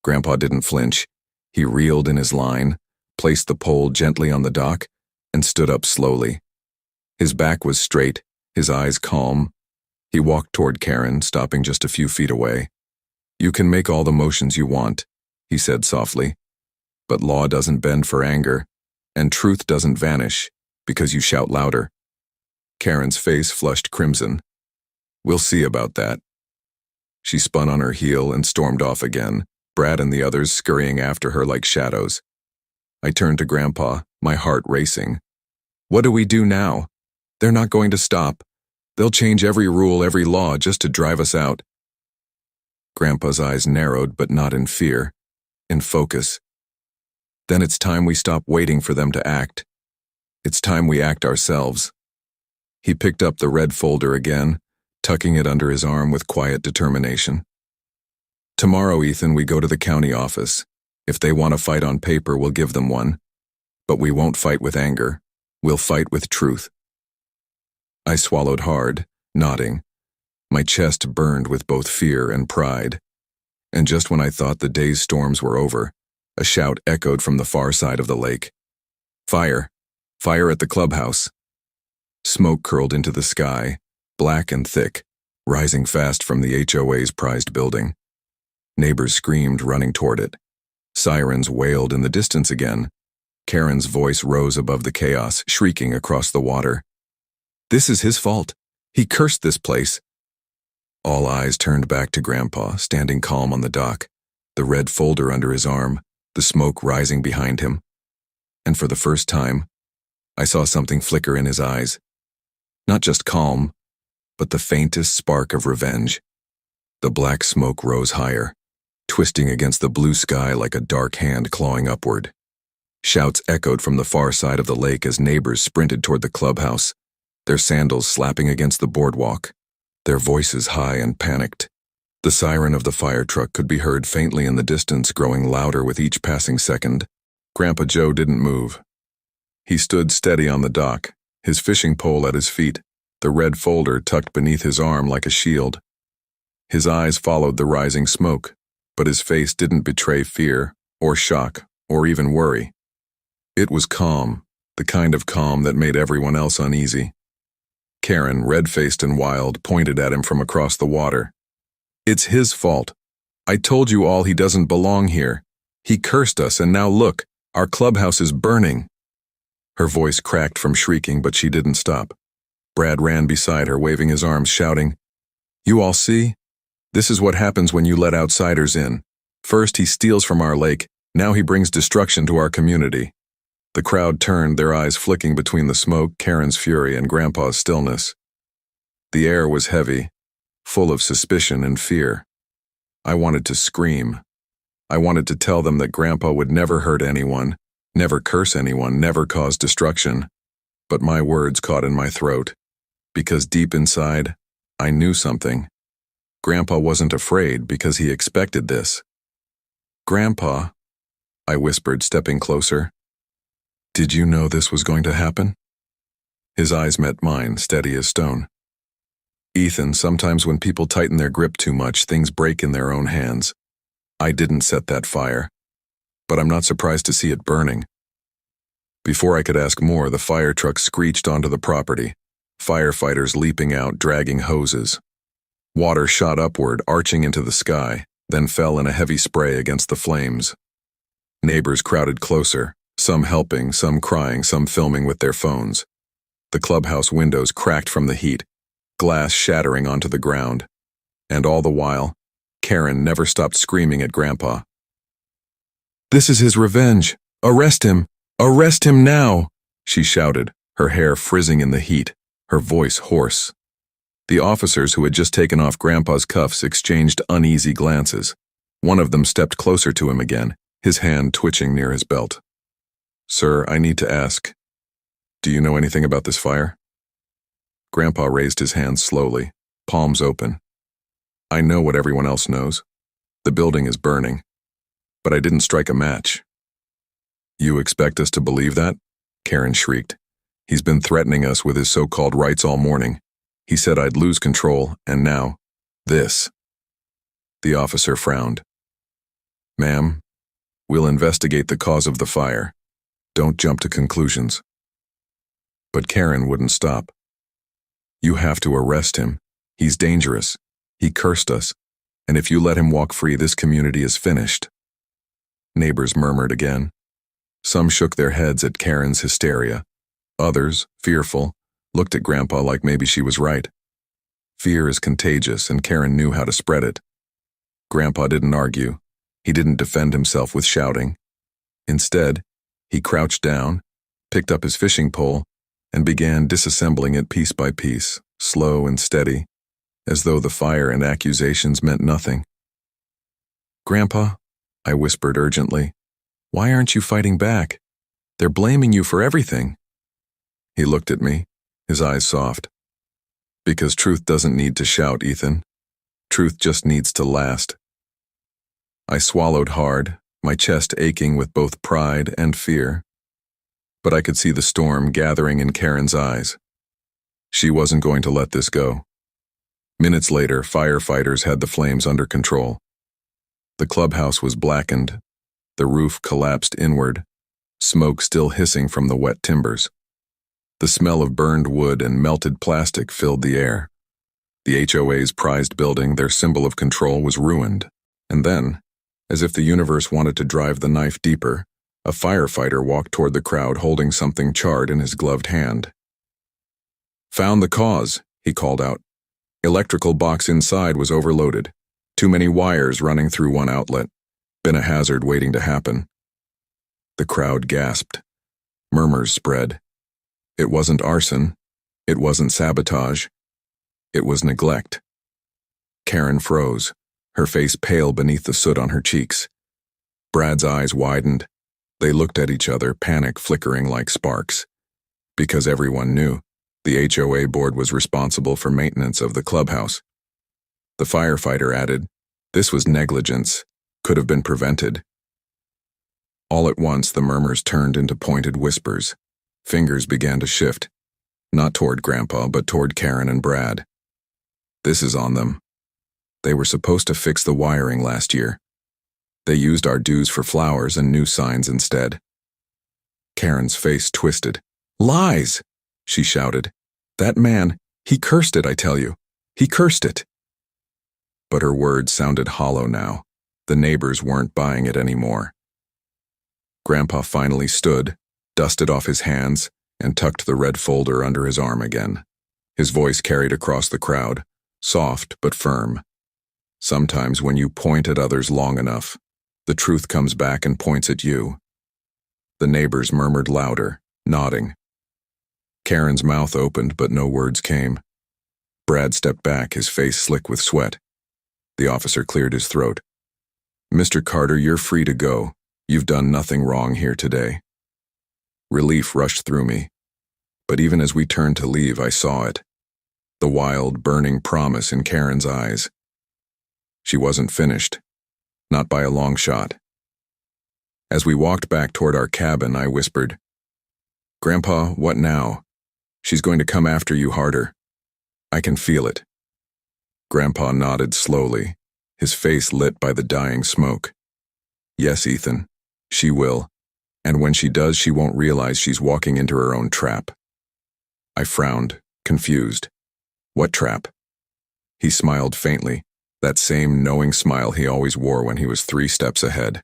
Grandpa didn't flinch. He reeled in his line, placed the pole gently on the dock, and stood up slowly. His back was straight, his eyes calm. He walked toward Karen, stopping just a few feet away. "You can make all the motions you want," he said softly. "But law doesn't bend for anger, and truth doesn't vanish because you shout louder." Karen's face flushed crimson. "We'll see about that." She spun on her heel and stormed off again, Brad and the others scurrying after her like shadows. I turned to Grandpa, my heart racing. "What do we do now? They're not going to stop. They'll change every rule, every law, just to drive us out." Grandpa's eyes narrowed, but not in fear, in focus. "Then it's time we stop waiting for them to act. It's time we act ourselves." He picked up the red folder again, tucking it under his arm with quiet determination. "Tomorrow, Ethan, we go to the county office. If they want a fight on paper, we'll give them one. But we won't fight with anger. We'll fight with truth." I swallowed hard, nodding. My chest burned with both fear and pride. And just when I thought the day's storms were over, a shout echoed from the far side of the lake. "Fire! Fire at the clubhouse!" Smoke curled into the sky, black and thick, rising fast from the HOA's prized building. Neighbors screamed, running toward it. Sirens wailed in the distance again. Karen's voice rose above the chaos, shrieking across the water. "This is his fault. He cursed this place." All eyes turned back to Grandpa, standing calm on the dock. the red folder under his arm, the smoke rising behind him. And for the first time, I saw something flicker in his eyes. Not just calm, but the faintest spark of revenge. The black smoke rose higher, twisting against the blue sky like a dark hand clawing upward. Shouts echoed from the far side of the lake as neighbors sprinted toward the clubhouse, their sandals slapping against the boardwalk, their voices high and panicked. The siren of the fire truck could be heard faintly in the distance, growing louder with each passing second. Grandpa Joe didn't move. He stood steady on the dock, his fishing pole at his feet, the red folder tucked beneath his arm like a shield. His eyes followed the rising smoke, but his face didn't betray fear, or shock, or even worry. It was calm, the kind of calm that made everyone else uneasy. Karen, red-faced and wild, pointed at him from across the water. "It's his fault. I told you all he doesn't belong here. He cursed us, and now look, our clubhouse is burning." Her voice cracked from shrieking, but she didn't stop. Brad ran beside her, waving his arms, shouting, "You all see? This is what happens when you let outsiders in. First he steals from our lake, now he brings destruction to our community." The crowd turned, their eyes flicking between the smoke, Karen's fury, and Grandpa's stillness. The air was heavy, full of suspicion and fear. I wanted to scream. I wanted to tell them that Grandpa would never hurt anyone, never curse anyone, never cause destruction. But my words caught in my throat, because deep inside, I knew something. Grandpa wasn't afraid because he expected this. "Grandpa," I whispered, stepping closer, "did you know this was going to happen?" His eyes met mine, steady as stone. "Ethan, sometimes when people tighten their grip too much, things break in their own hands. I didn't set that fire, but I'm not surprised to see it burning." Before I could ask more, the fire truck screeched onto the property, firefighters leaping out, dragging hoses. Water shot upward, arching into the sky, then fell in a heavy spray against the flames. Neighbors crowded closer, some helping, some crying, some filming with their phones. The clubhouse windows cracked from the heat, glass shattering onto the ground. And all the while, Karen never stopped screaming at Grandpa. "This is his revenge! Arrest him! Arrest him now!" she shouted, her hair frizzing in the heat, her voice hoarse. The officers who had just taken off Grandpa's cuffs exchanged uneasy glances. One of them stepped closer to him again, his hand twitching near his belt. "Sir, I need to ask, do you know anything about this fire?" Grandpa raised his hands slowly, palms open. "I know what everyone else knows. The building is burning. But I didn't strike a match." "You expect us to believe that?" Karen shrieked. "He's been threatening us with his so-called rights all morning. He said I'd lose control, and now, this." The officer frowned. "Ma'am, we'll investigate the cause of the fire. Don't jump to conclusions." But Karen wouldn't stop. "You have to arrest him. He's dangerous. He cursed us. And if you let him walk free, this community is finished." Neighbors murmured again. Some shook their heads at Karen's hysteria. Others, fearful, looked at Grandpa like maybe she was right. Fear is contagious, and Karen knew how to spread it. Grandpa didn't argue. He didn't defend himself with shouting. Instead, he crouched down, picked up his fishing pole, and began disassembling it piece by piece, slow and steady, as though the fire and accusations meant nothing. "Grandpa," I whispered urgently, "why aren't you fighting back? They're blaming you for everything." He looked at me, his eyes soft. "Because truth doesn't need to shout, Ethan. Truth just needs to last." I swallowed hard, my chest aching with both pride and fear. But I could see the storm gathering in Karen's eyes. She wasn't going to let this go. Minutes later, firefighters had the flames under control. The clubhouse was blackened, the roof collapsed inward, smoke still hissing from the wet timbers. The smell of burned wood and melted plastic filled the air. The HOA's prized building, their symbol of control, was ruined. And then, as if the universe wanted to drive the knife deeper, a firefighter walked toward the crowd holding something charred in his gloved hand. "Found the cause," he called out. Electrical box inside was overloaded. Too many wires running through one outlet. been a hazard waiting to happen. The crowd gasped. Murmurs spread. It wasn't arson. It wasn't sabotage. It was neglect. Karen froze, her face pale beneath the soot on her cheeks. Brad's eyes widened. They looked at each other, panic flickering like sparks. Because everyone knew, the HOA board was responsible for maintenance of the clubhouse. The firefighter added, "This was negligence, could have been prevented." All at once, the murmurs turned into pointed whispers. Fingers began to shift, not toward Grandpa, but toward Karen and Brad. This is on them. They were supposed to fix the wiring last year. They used our dues for flowers and new signs instead. Karen's face twisted. "Lies!" she shouted. "That man, he cursed it, I tell you. He cursed it." But her words sounded hollow now. The neighbors weren't buying it anymore. Grandpa finally stood, dusted off his hands, and tucked the red folder under his arm again. His voice carried across the crowd, soft but firm. Sometimes when you point at others long enough, the truth comes back and points at you. The neighbors murmured louder, nodding. Karen's mouth opened, but no words came. Brad stepped back, his face slick with sweat. The officer cleared his throat. "Mr. Carter, you're free to go. You've done nothing wrong here today." Relief rushed through me. But even as we turned to leave, I saw it. The wild, burning promise in Karen's eyes. She wasn't finished. Not by a long shot. As we walked back toward our cabin, I whispered, "Grandpa, what now? She's going to come after you harder. I can feel it." Grandpa nodded slowly, his face lit by the dying smoke. "Yes, Ethan, she will. And when she does, she won't realize she's walking into her own trap." I frowned, confused. "What trap?" He smiled faintly, that same knowing smile he always wore when he was 3 steps ahead.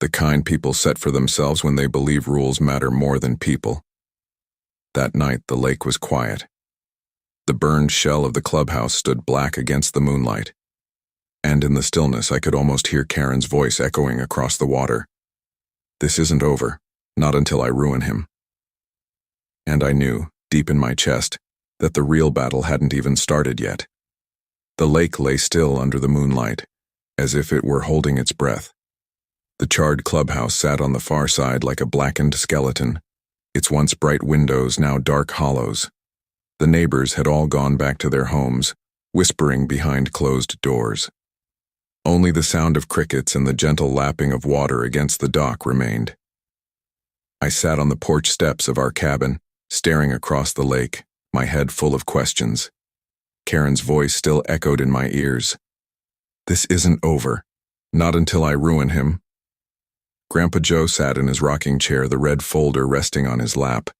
The kind people set for themselves when they believe rules matter more than people. That night, the lake was quiet. The burned shell of the clubhouse stood black against the moonlight. And in the stillness, I could almost hear Karen's voice echoing across the water. "This isn't over, not until I ruin him." And I knew, deep in my chest, that the real battle hadn't even started yet. The lake lay still under the moonlight, as if it were holding its breath. The charred clubhouse sat on the far side like a blackened skeleton, its once bright windows now dark hollows. The neighbors had all gone back to their homes, whispering behind closed doors. Only the sound of crickets and the gentle lapping of water against the dock remained. I sat on the porch steps of our cabin, staring across the lake, my head full of questions. Karen's voice still echoed in my ears. "This isn't over. Not until I ruin him." Grandpa Joe sat in his rocking chair, the red folder resting on his lap.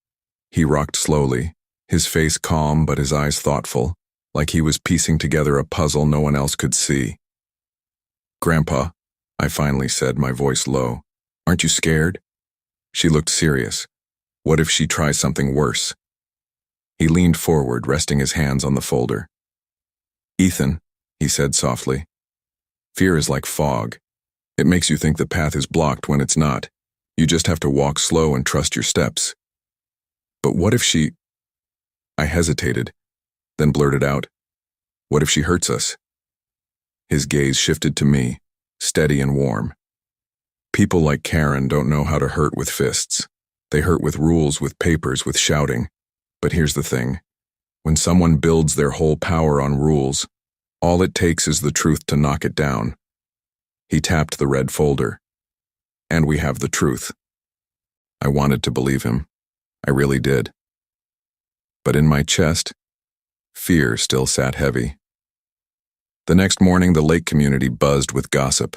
He rocked slowly, his face calm but his eyes thoughtful, like he was piecing together a puzzle no one else could see. "Grandpa," I finally said, my voice low, "aren't you scared?" She looked serious. "What if she tries something worse?" He leaned forward, resting his hands on the folder. "Ethan," he said softly, "fear is like fog. It makes you think the path is blocked when it's not. You just have to walk slow and trust your steps." "But what if she—" I hesitated, then blurted out, "What if she hurts us?" His gaze shifted to me, steady and warm. "People like Karen don't know how to hurt with fists. They hurt with rules, with papers, with shouting. But here's the thing. When someone builds their whole power on rules, all it takes is the truth to knock it down." He tapped the red folder. "And we have the truth." I wanted to believe him. I really did. But in my chest, fear still sat heavy. The next morning, the lake community buzzed with gossip.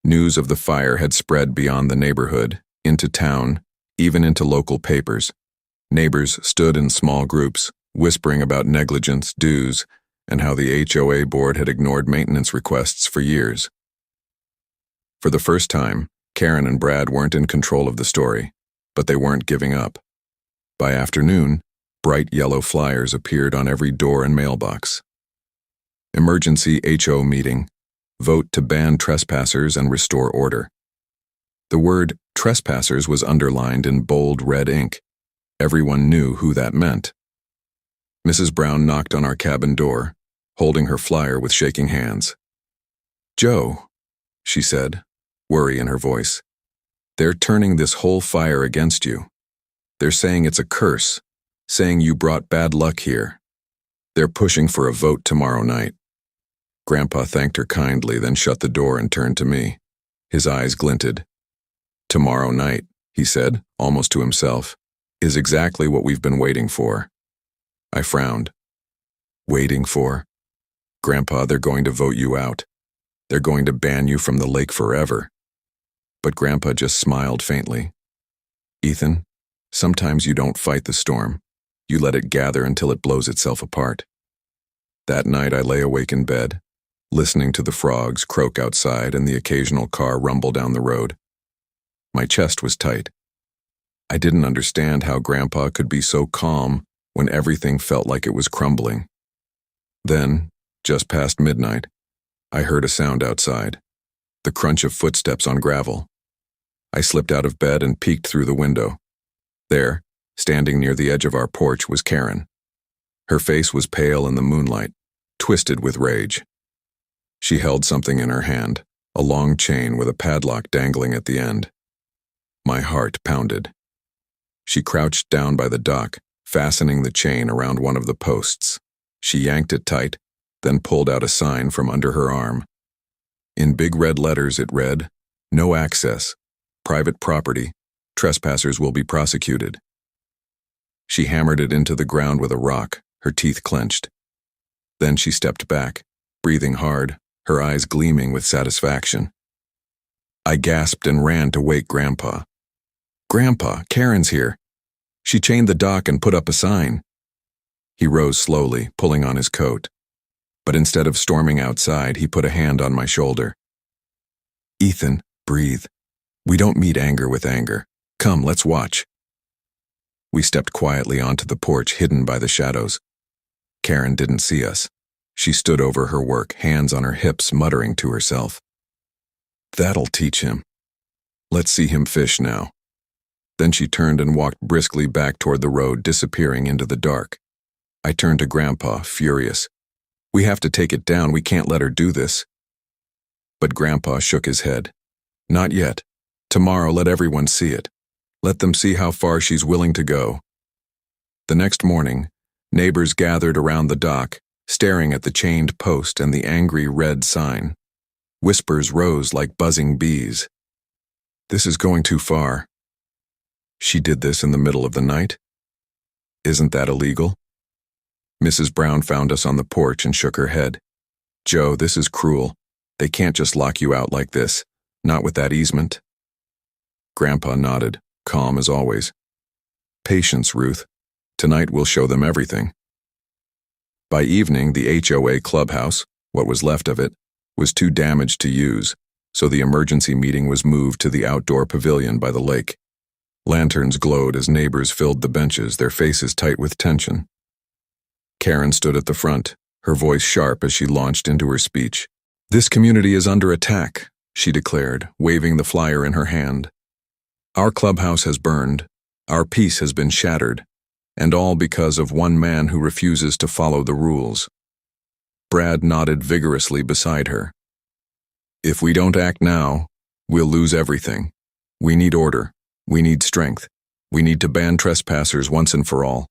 News of the fire had spread beyond the neighborhood, into town, even into local papers. Neighbors stood in small groups, whispering about negligence, dues, and how the HOA board had ignored maintenance requests for years. For the first time, Karen and Brad weren't in control of the story, but they weren't giving up. By afternoon, bright yellow flyers appeared on every door and mailbox. Emergency HO meeting. Vote to ban trespassers and restore order. The word trespassers was underlined in bold red ink. Everyone knew who that meant. Mrs. Brown knocked on our cabin door, holding her flyer with shaking hands. "Joe," she said, worry in her voice, "they're turning this whole fire against you. They're saying it's a curse, saying you brought bad luck here. They're pushing for a vote tomorrow night." Grandpa thanked her kindly, then shut the door and turned to me. His eyes glinted. "Tomorrow night," he said, almost to himself, "is exactly what we've been waiting for." I frowned. "Waiting for?" "Grandpa, they're going to vote you out. They're going to ban you from the lake forever." But Grandpa just smiled faintly. "Ethan, sometimes you don't fight the storm. You let it gather until it blows itself apart." That night I lay awake in bed, listening to the frogs croak outside and the occasional car rumble down the road. My chest was tight. I didn't understand how Grandpa could be so calm when everything felt like it was crumbling. Then, just past midnight, I heard a sound outside, the crunch of footsteps on gravel. I slipped out of bed and peeked through the window. There, standing near the edge of our porch, was Karen. Her face was pale in the moonlight, twisted with rage. She held something in her hand, a long chain with a padlock dangling at the end. My heart pounded. She crouched down by the dock, fastening the chain around one of the posts. She yanked it tight, then pulled out a sign from under her arm. In big red letters it read, "No access. Private property. Trespassers will be prosecuted." She hammered it into the ground with a rock, her teeth clenched. Then she stepped back, breathing hard, her eyes gleaming with satisfaction. I gasped and ran to wake Grandpa. "Grandpa, Karen's here. She chained the dock and put up a sign." He rose slowly, pulling on his coat. But instead of storming outside, he put a hand on my shoulder. "Ethan, breathe. We don't meet anger with anger. Come, let's watch." We stepped quietly onto the porch, hidden by the shadows. Karen didn't see us. She stood over her work, hands on her hips, muttering to herself. "That'll teach him. Let's see him fish now." Then she turned and walked briskly back toward the road, disappearing into the dark. I turned to Grandpa, furious. "We have to take it down. We can't let her do this." But Grandpa shook his head. "Not yet. Tomorrow let everyone see it. Let them see how far she's willing to go." The next morning, neighbors gathered around the dock, staring at the chained post and the angry red sign. Whispers rose like buzzing bees. "This is going too far. She did this in the middle of the night? Isn't that illegal?" Mrs. Brown found us on the porch and shook her head. "Joe, this is cruel. They can't just lock you out like this, not with that easement." Grandpa nodded, calm as always. "Patience, Ruth. Tonight we'll show them everything." By evening, the HOA clubhouse, what was left of it, was too damaged to use, so the emergency meeting was moved to the outdoor pavilion by the lake. Lanterns glowed as neighbors filled the benches, their faces tight with tension. Karen stood at the front, her voice sharp as she launched into her speech. "This community is under attack," she declared, waving the flyer in her hand. "Our clubhouse has burned, our peace has been shattered, and all because of one man who refuses to follow the rules." Brad nodded vigorously beside her. "If we don't act now, we'll lose everything. We need order. We need strength. We need to ban trespassers once and for all."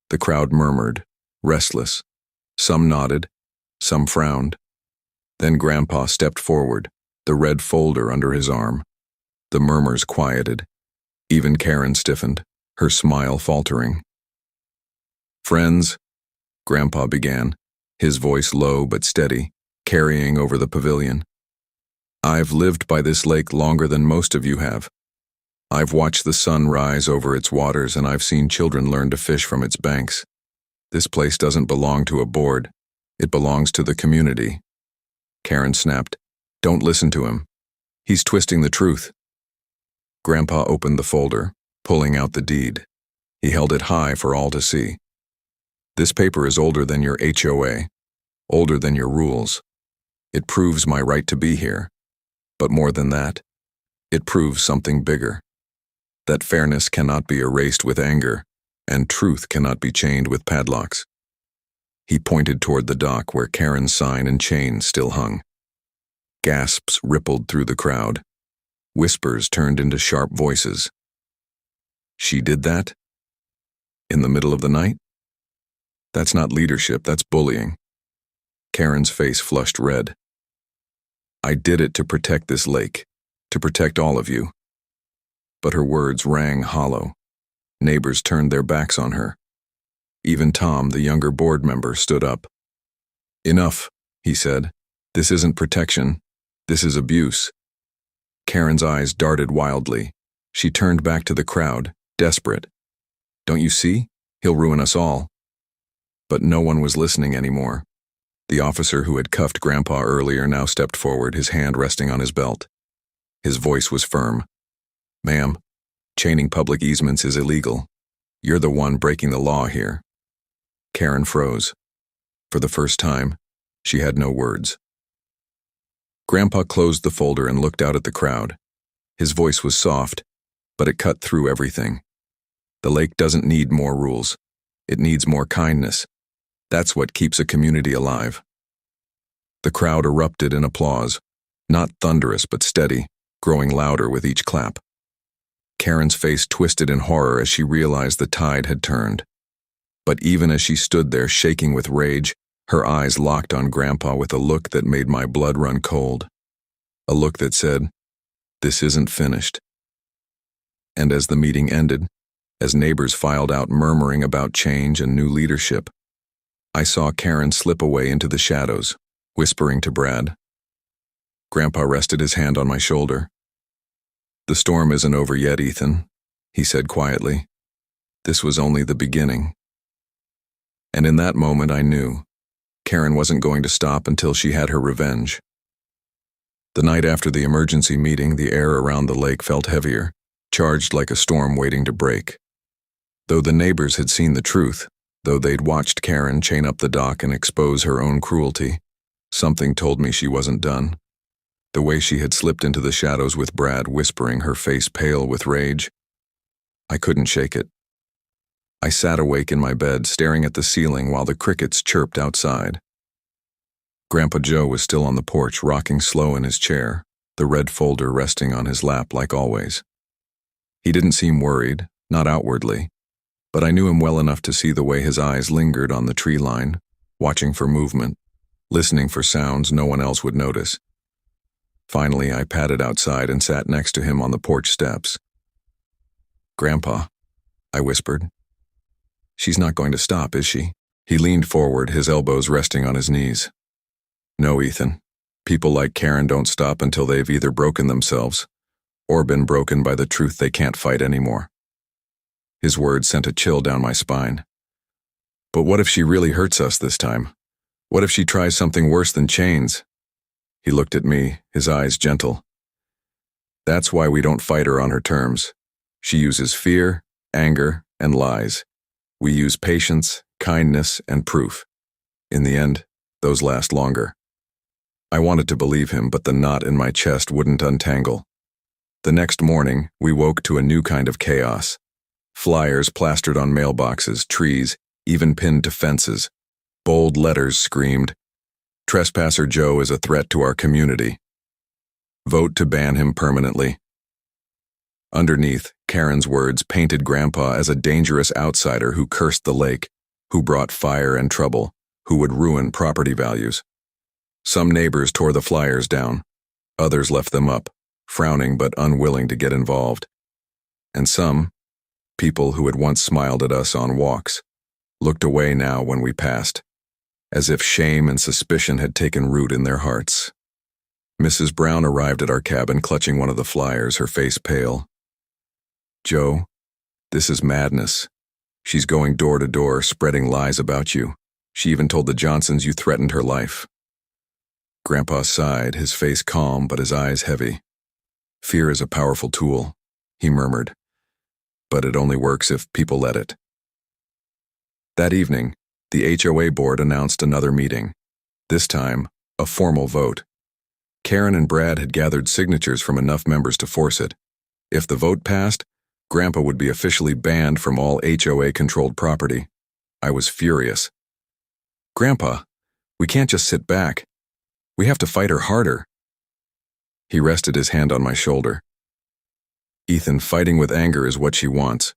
The crowd murmured, restless. Some nodded, some frowned. Then Grandpa stepped forward, the red folder under his arm. The murmurs quieted. Even Karen stiffened, her smile faltering. "Friends," Grandpa began, his voice low but steady, carrying over the pavilion. "I've lived by this lake longer than most of you have. I've watched the sun rise over its waters, and I've seen children learn to fish from its banks. This place doesn't belong to a board. It belongs to the community." Karen snapped, "Don't listen to him. He's twisting the truth." Grandpa opened the folder, pulling out the deed. He held it high for all to see. "This paper is older than your HOA, older than your rules. It proves my right to be here. But more than that, it proves something bigger. That fairness cannot be erased with anger, and truth cannot be chained with padlocks. He pointed toward the dock where Karen's sign and chain still hung. Gasps rippled through the crowd. Whispers turned into sharp voices. She did that? In the middle of the night? That's not leadership, that's bullying. Karen's face flushed red. I did it to protect this lake, to protect all of you. But her words rang hollow. Neighbors turned their backs on her. Even Tom, the younger board member, stood up. Enough, he said. This isn't protection. This is abuse. Karen's eyes darted wildly. She turned back to the crowd, desperate. Don't you see? He'll ruin us all. But no one was listening anymore. The officer who had cuffed Grandpa earlier now stepped forward, his hand resting on his belt. His voice was firm. Ma'am, chaining public easements is illegal. You're the one breaking the law here. Karen froze. For the first time, she had no words. Grandpa closed the folder and looked out at the crowd. His voice was soft, but it cut through everything. The lake doesn't need more rules. It needs more kindness. That's what keeps a community alive. The crowd erupted in applause, not thunderous but steady, growing louder with each clap. Karen's face twisted in horror as she realized the tide had turned. But even as she stood there shaking with rage, her eyes locked on Grandpa with a look that made my blood run cold. A look that said, "This isn't finished." And as the meeting ended, as neighbors filed out murmuring about change and new leadership, I saw Karen slip away into the shadows, whispering to Brad. Grandpa rested his hand on my shoulder. The storm isn't over yet, Ethan, he said quietly. This was only the beginning. And in that moment I knew Karen wasn't going to stop until she had her revenge. The night after the emergency meeting, the air around the lake felt heavier, charged like a storm waiting to break. Though the neighbors had seen the truth, though they'd watched Karen chain up the dock and expose her own cruelty, something told me she wasn't done. The way she had slipped into the shadows with Brad whispering, her face pale with rage, I couldn't shake it. I sat awake in my bed, staring at the ceiling while the crickets chirped outside. Grandpa Joe was still on the porch, rocking slow in his chair, the red folder resting on his lap like always. He didn't seem worried, not outwardly, but I knew him well enough to see the way his eyes lingered on the tree line, watching for movement, listening for sounds no one else would notice. Finally, I padded outside and sat next to him on the porch steps. Grandpa, I whispered. She's not going to stop, is she? He leaned forward, his elbows resting on his knees. No, Ethan. People like Karen don't stop until they've either broken themselves or been broken by the truth they can't fight anymore. His words sent a chill down my spine. But what if she really hurts us this time? What if she tries something worse than chains? He looked at me, his eyes gentle. That's why we don't fight her on her terms. She uses fear, anger, and lies. We use patience, kindness, and proof. In the end, those last longer. I wanted to believe him, but the knot in my chest wouldn't untangle. The next morning, we woke to a new kind of chaos. Flyers plastered on mailboxes, trees, even pinned to fences. Bold letters screamed, "Trespasser Joe is a threat to our community. Vote to ban him permanently." Underneath, Karen's words painted Grandpa as a dangerous outsider who cursed the lake, who brought fire and trouble, who would ruin property values. Some neighbors tore the flyers down. Others left them up, frowning but unwilling to get involved. And some, people who had once smiled at us on walks, looked away now when we passed, as if shame and suspicion had taken root in their hearts. Mrs. Brown arrived at our cabin clutching one of the flyers, her face pale. "Joe, this is madness. She's going door to door, spreading lies about you. She even told the Johnsons you threatened her life." Grandpa sighed, his face calm but his eyes heavy. "Fear is a powerful tool," he murmured, "but it only works if people let it." That evening, the HOA board announced another meeting. This time, A formal vote. Karen and Brad had gathered signatures from enough members to force it. If the vote passed, Grandpa would be officially banned from all HOA-controlled property. I was furious. "Grandpa, we can't just sit back. We have to fight her harder." He rested his hand on my shoulder. "Ethan, fighting with anger is what she wants.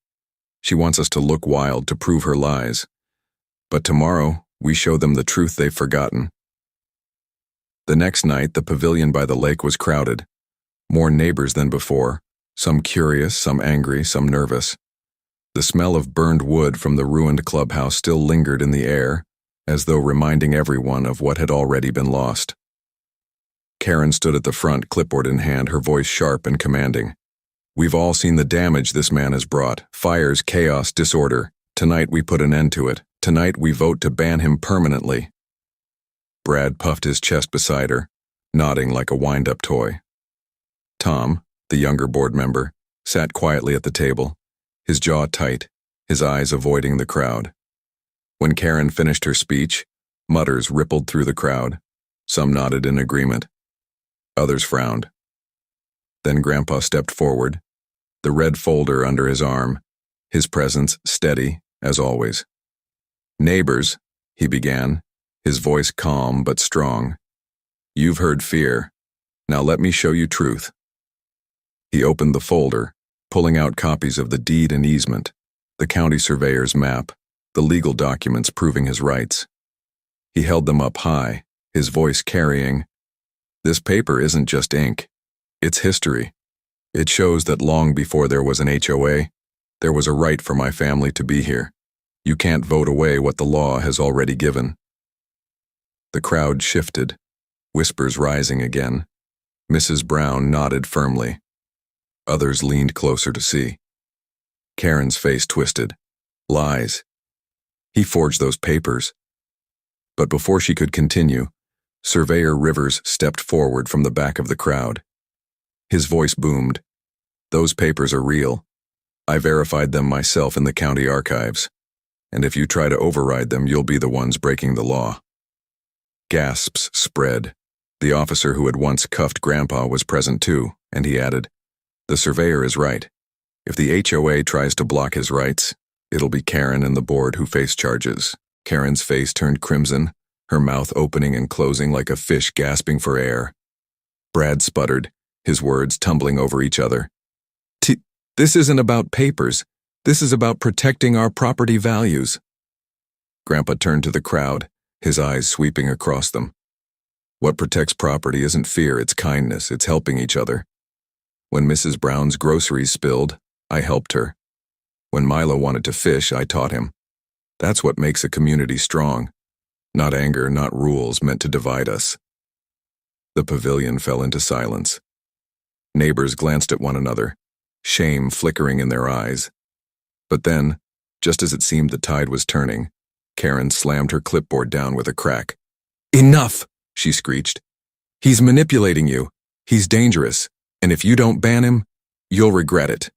She wants us to look wild to prove her lies. But tomorrow, we show them the truth they've forgotten." The next night, the pavilion by the lake was crowded. More neighbors than before, some curious, some angry, some nervous. The smell of burned wood from the ruined clubhouse still lingered in the air, as though reminding everyone of what had already been lost. Karen stood at the front, clipboard in hand, her voice sharp and commanding. "We've all seen the damage this man has brought. Fires, chaos, disorder. Tonight we put an end to it. Tonight we vote to ban him permanently." Brad puffed his chest beside her, nodding like a wind-up toy. Tom, the younger board member, sat quietly at the table, his jaw tight, his eyes avoiding the crowd. When Karen finished her speech, mutters rippled through the crowd. Some nodded in agreement. Others frowned. Then Grandpa stepped forward, the red folder under his arm, his presence steady, as always. "Neighbors," he began, his voice calm but strong. "You've heard fear. Now let me show you truth." He opened the folder, pulling out copies of the deed and easement, the county surveyor's map, the legal documents proving his rights. He held them up high, his voice carrying, "This paper isn't just ink. It's history. It shows that long before there was an HOA, there was a right for my family to be here. You can't vote away what the law has already given." The crowd shifted, whispers rising again. Mrs. Brown nodded firmly. Others leaned closer to see. Karen's face twisted. Lies. He forged those papers. But before she could continue, Surveyor Rivers stepped forward from the back of the crowd. His voice boomed. "Those papers are real. I verified them myself in the county archives. And if you try to override them, you'll be the ones breaking the law." Gasps spread. The officer who had once cuffed Grandpa was present too, and he added, "The surveyor is right. If the HOA tries to block his rights, it'll be Karen and the board who face charges." Karen's face turned crimson, her mouth opening and closing like a fish gasping for air. Brad sputtered, his words tumbling over each other. This isn't about papers. This is about protecting our property values." Grandpa turned to the crowd, his eyes sweeping across them. "What protects property isn't fear, it's kindness, it's helping each other. When Mrs. Brown's groceries spilled, I helped her. When Milo wanted to fish, I taught him. That's what makes a community strong. Not anger, not rules meant to divide us." The pavilion fell into silence. Neighbors glanced at one another, shame flickering in their eyes. But then, just as it seemed the tide was turning, Karen slammed her clipboard down with a crack. "Enough!" she screeched. "He's manipulating you. He's dangerous. And if you don't ban him, you'll regret it."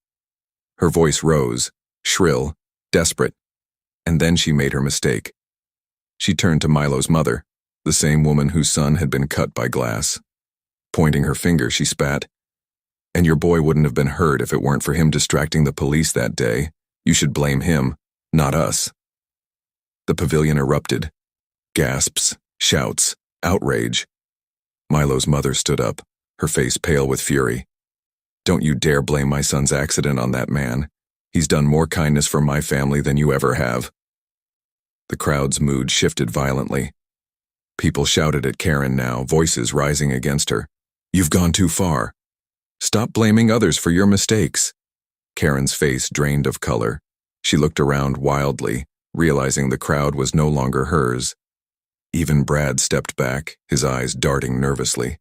Her voice rose, shrill, desperate. And then she made her mistake. She turned to Milo's mother, the same woman whose son had been cut by glass. Pointing her finger, she spat. "And your boy wouldn't have been hurt if it weren't for him distracting the police that day. You should blame him, not us." The pavilion erupted. Gasps, shouts, outrage. Milo's mother stood up, her face pale with fury. "Don't you dare blame my son's accident on that man. He's done more kindness for my family than you ever have." The crowd's mood shifted violently. People shouted at Karen now, voices rising against her. "You've gone too far. Stop blaming others for your mistakes." Karen's face drained of color. She looked around wildly, realizing the crowd was no longer hers. Even Brad stepped back, his eyes darting nervously.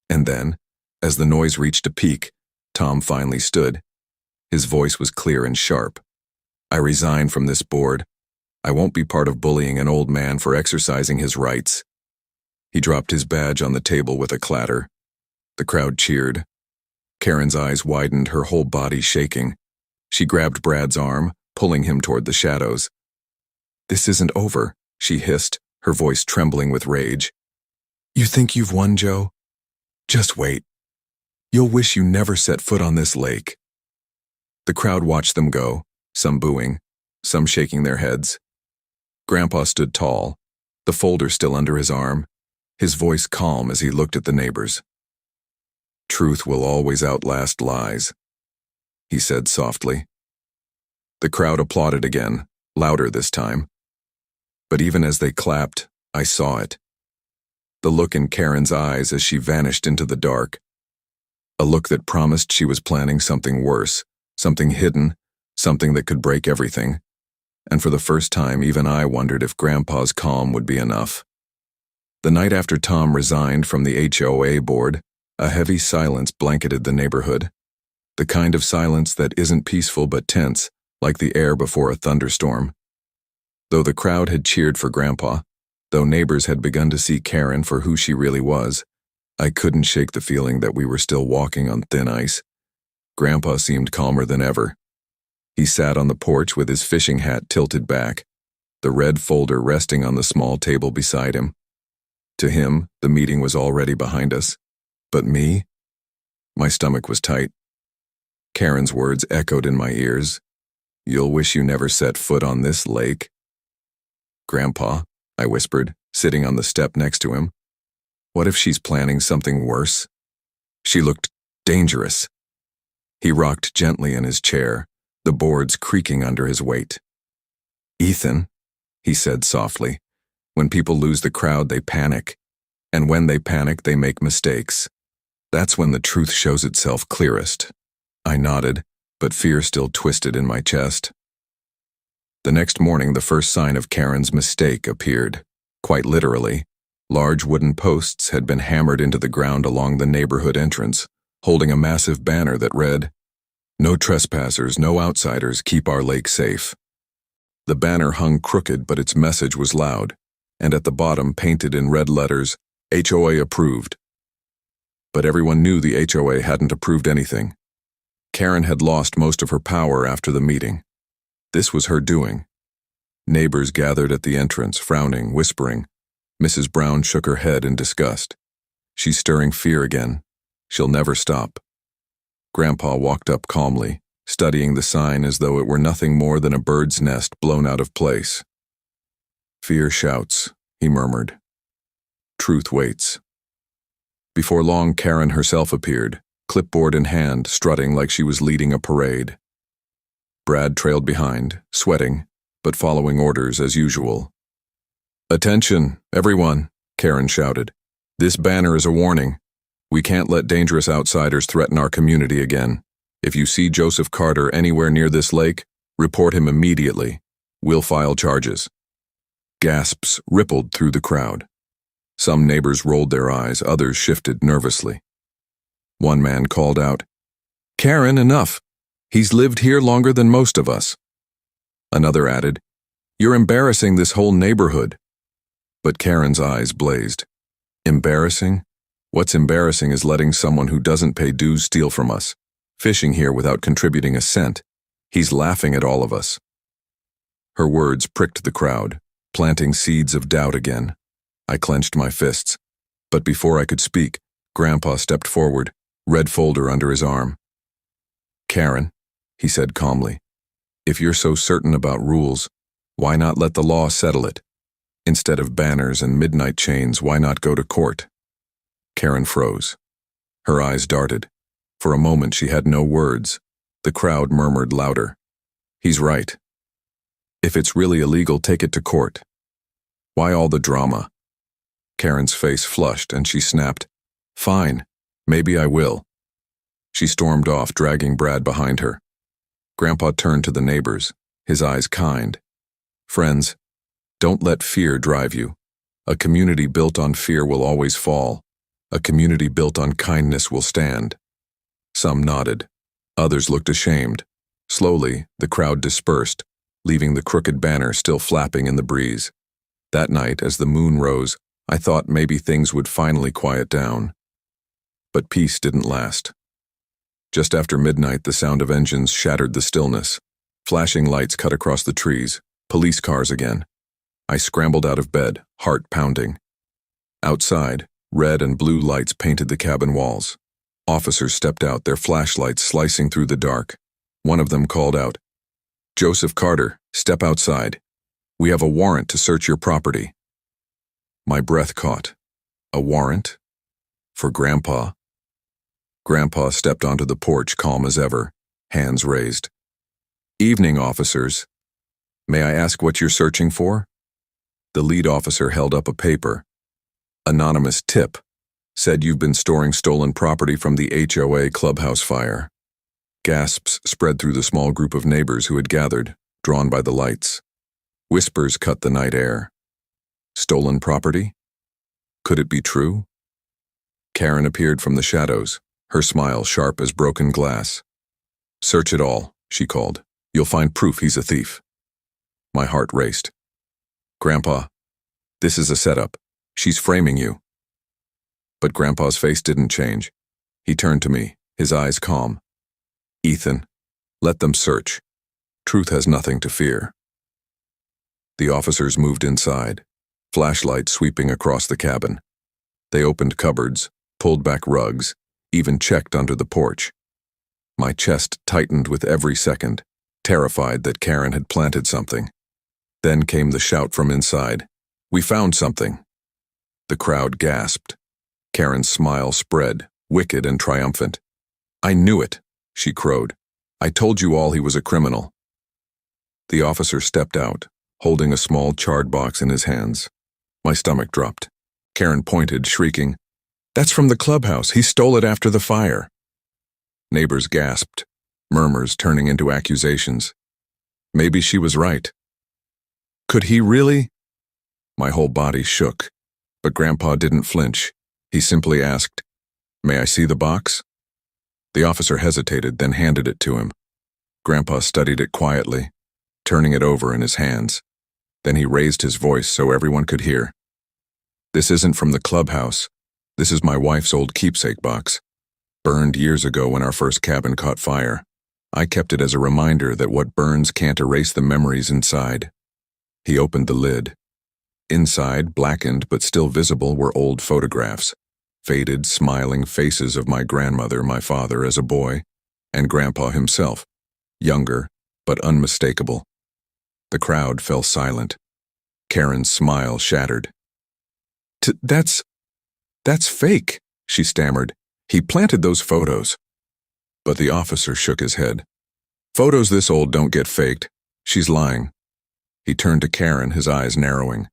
And then, as the noise reached a peak, Tom finally stood. His voice was clear and sharp. "I resign from this board. I won't be part of bullying an old man for exercising his rights." He dropped his badge on the table with a clatter. The crowd cheered. Karen's eyes widened, her whole body shaking. She grabbed Brad's arm, pulling him toward the shadows. "This isn't over," she hissed, her voice trembling with rage. You think you've won, Joe? Just wait. You'll wish you never set foot on this lake. The crowd watched them go, some booing, some shaking their heads. Grandpa stood tall, the folder still under his arm, his voice calm as he looked at the neighbors. Truth will always outlast lies, he said softly. The crowd applauded again, louder this time. But even as they clapped, I saw it. The look in Karen's eyes as she vanished into the dark. A look that promised she was planning something worse, something hidden, something that could break everything. And for the first time, even I wondered if Grandpa's calm would be enough. The night after Tom resigned from the HOA board, a heavy silence blanketed the neighborhood. The kind of silence that isn't peaceful but tense, like the air before a thunderstorm. Though the crowd had cheered for Grandpa, though neighbors had begun to see Karen for who she really was, I couldn't shake the feeling that we were still walking on thin ice. Grandpa seemed calmer than ever. He sat on the porch with his fishing hat tilted back, the red folder resting on the small table beside him. To him, the meeting was already behind us. But me? My stomach was tight. Karen's words echoed in my ears. You'll wish you never set foot on this lake. Grandpa, I whispered, sitting on the step next to him. What if she's planning something worse? She looked dangerous. He rocked gently in his chair, the boards creaking under his weight. Ethan, he said softly, when people lose the crowd, they panic. And when they panic, they make mistakes. That's when the truth shows itself clearest. I nodded, but fear still twisted in my chest. The next morning, the first sign of Karen's mistake appeared. Quite literally, large wooden posts had been hammered into the ground along the neighborhood entrance, holding a massive banner that read, "No trespassers, no outsiders, keep our lake safe." The banner hung crooked, but its message was loud, and at the bottom, painted in red letters, HOA approved. But everyone knew the HOA hadn't approved anything. Karen had lost most of her power after the meeting. This was her doing. Neighbors gathered at the entrance, frowning, whispering. Mrs. Brown shook her head in disgust. She's stirring fear again. She'll never stop. Grandpa walked up calmly, studying the sign as though it were nothing more than a bird's nest blown out of place. Fear shouts, he murmured. Truth waits. Before long, Karen herself appeared, clipboard in hand, strutting like she was leading a parade. Brad trailed behind, sweating, but following orders as usual. Attention, everyone, Karen shouted. This banner is a warning. We can't let dangerous outsiders threaten our community again. If you see Joseph Carter anywhere near this lake, report him immediately. We'll file charges. Gasps rippled through the crowd. Some neighbors rolled their eyes, others shifted nervously. One man called out, "Karen, enough. He's lived here longer than most of us." Another added, "You're embarrassing this whole neighborhood." But Karen's eyes blazed. Embarrassing? What's embarrassing is letting someone who doesn't pay dues steal from us, fishing here without contributing a cent. He's laughing at all of us. Her words pricked the crowd, planting seeds of doubt again. I clenched my fists. But before I could speak, Grandpa stepped forward, red folder under his arm. "Karen," he said calmly, "if you're so certain about rules, why not let the law settle it? Instead of banners and midnight chains, why not go to court?" Karen froze. Her eyes darted. For a moment she had no words. The crowd murmured louder. "He's right. If it's really illegal, take it to court. Why all the drama?" Karen's face flushed and she snapped, "Fine, maybe I will." She stormed off, dragging Brad behind her. Grandpa turned to the neighbors, his eyes kind. "Friends, don't let fear drive you. A community built on fear will always fall. A community built on kindness will stand." Some nodded. Others looked ashamed. Slowly, the crowd dispersed, leaving the crooked banner still flapping in the breeze. That night, as the moon rose, I thought maybe things would finally quiet down. But peace didn't last. Just after midnight, the sound of engines shattered the stillness. Flashing lights cut across the trees, police cars again. I scrambled out of bed, heart pounding. Outside, Red and blue lights painted the cabin walls. Officers stepped out, their flashlights slicing through the dark. One of them called out, "Joseph Carter, step outside. We have a warrant to search your property." My breath caught. A warrant? For Grandpa? Grandpa stepped onto the porch, calm as ever, hands raised. "Evening, officers. May I ask what you're searching for?" The lead officer held up a paper. "Anonymous tip. Said you've been storing stolen property from the HOA clubhouse fire." Gasps spread through the small group of neighbors who had gathered, drawn by the lights. Whispers cut the night air. Stolen property? Could it be true? Karen appeared from the shadows, her smile sharp as broken glass. "Search it all," she called. "You'll find proof he's a thief." My heart raced. "Grandpa, this is a setup. She's framing you." But Grandpa's face didn't change. He turned to me, his eyes calm. "Ethan, let them search. Truth has nothing to fear." The officers moved inside, flashlights sweeping across the cabin. They opened cupboards, pulled back rugs, even checked under the porch. My chest tightened with every second, terrified that Karen had planted something. Then came the shout from inside, "We found something." The crowd gasped. Karen's smile spread, wicked and triumphant. "I knew it," she crowed. "I told you all he was a criminal." The officer stepped out, holding a small charred box in his hands. My stomach dropped. Karen pointed, shrieking, "That's from the clubhouse. He stole it after the fire." Neighbors gasped, murmurs turning into accusations. Maybe she was right. Could he really? My whole body shook, but Grandpa didn't flinch. He simply asked, "May I see the box?" The officer hesitated, then handed it to him. Grandpa studied it quietly, turning it over in his hands. Then he raised his voice so everyone could hear. "This isn't from the clubhouse. This is my wife's old keepsake box. Burned years ago when our first cabin caught fire. I kept it as a reminder that what burns can't erase the memories inside." He opened the lid. Inside, blackened but still visible, were old photographs. Faded, smiling faces of my grandmother, my father as a boy, and Grandpa himself, younger but unmistakable. The crowd fell silent. Karen's smile shattered. That's fake," she stammered. "He planted those photos." But the officer shook his head. "Photos this old don't get faked. She's lying." He turned to Karen, his eyes narrowing.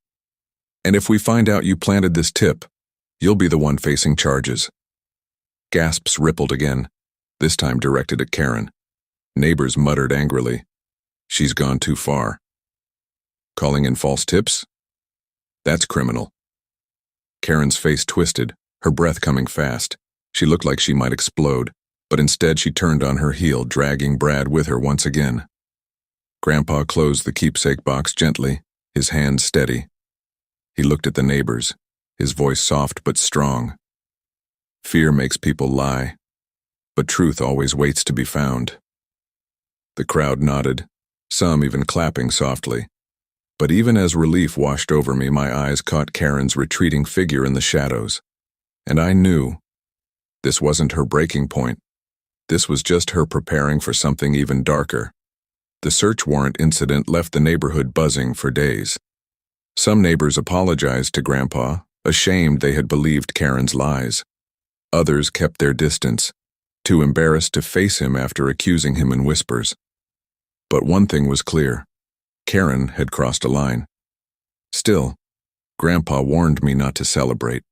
"And if we find out you planted this tip, you'll be the one facing charges." Gasps rippled again, this time directed at Karen. Neighbors muttered angrily, "She's gone too far." "Calling in false tips? That's criminal." Karen's face twisted, her breath coming fast. She looked like she might explode, but instead she turned on her heel, dragging Brad with her once again. Grandpa closed the keepsake box gently, his hands steady. He looked at the neighbors, his voice soft but strong. "Fear makes people lie, but truth always waits to be found." The crowd nodded, some even clapping softly. But even as relief washed over me, my eyes caught Karen's retreating figure in the shadows. And I knew this wasn't her breaking point. This was just her preparing for something even darker. The search warrant incident left the neighborhood buzzing for days. Some neighbors apologized to Grandpa, ashamed they had believed Karen's lies. Others kept their distance, too embarrassed to face him after accusing him in whispers. But one thing was clear. Karen had crossed a line. Still, Grandpa warned me not to celebrate.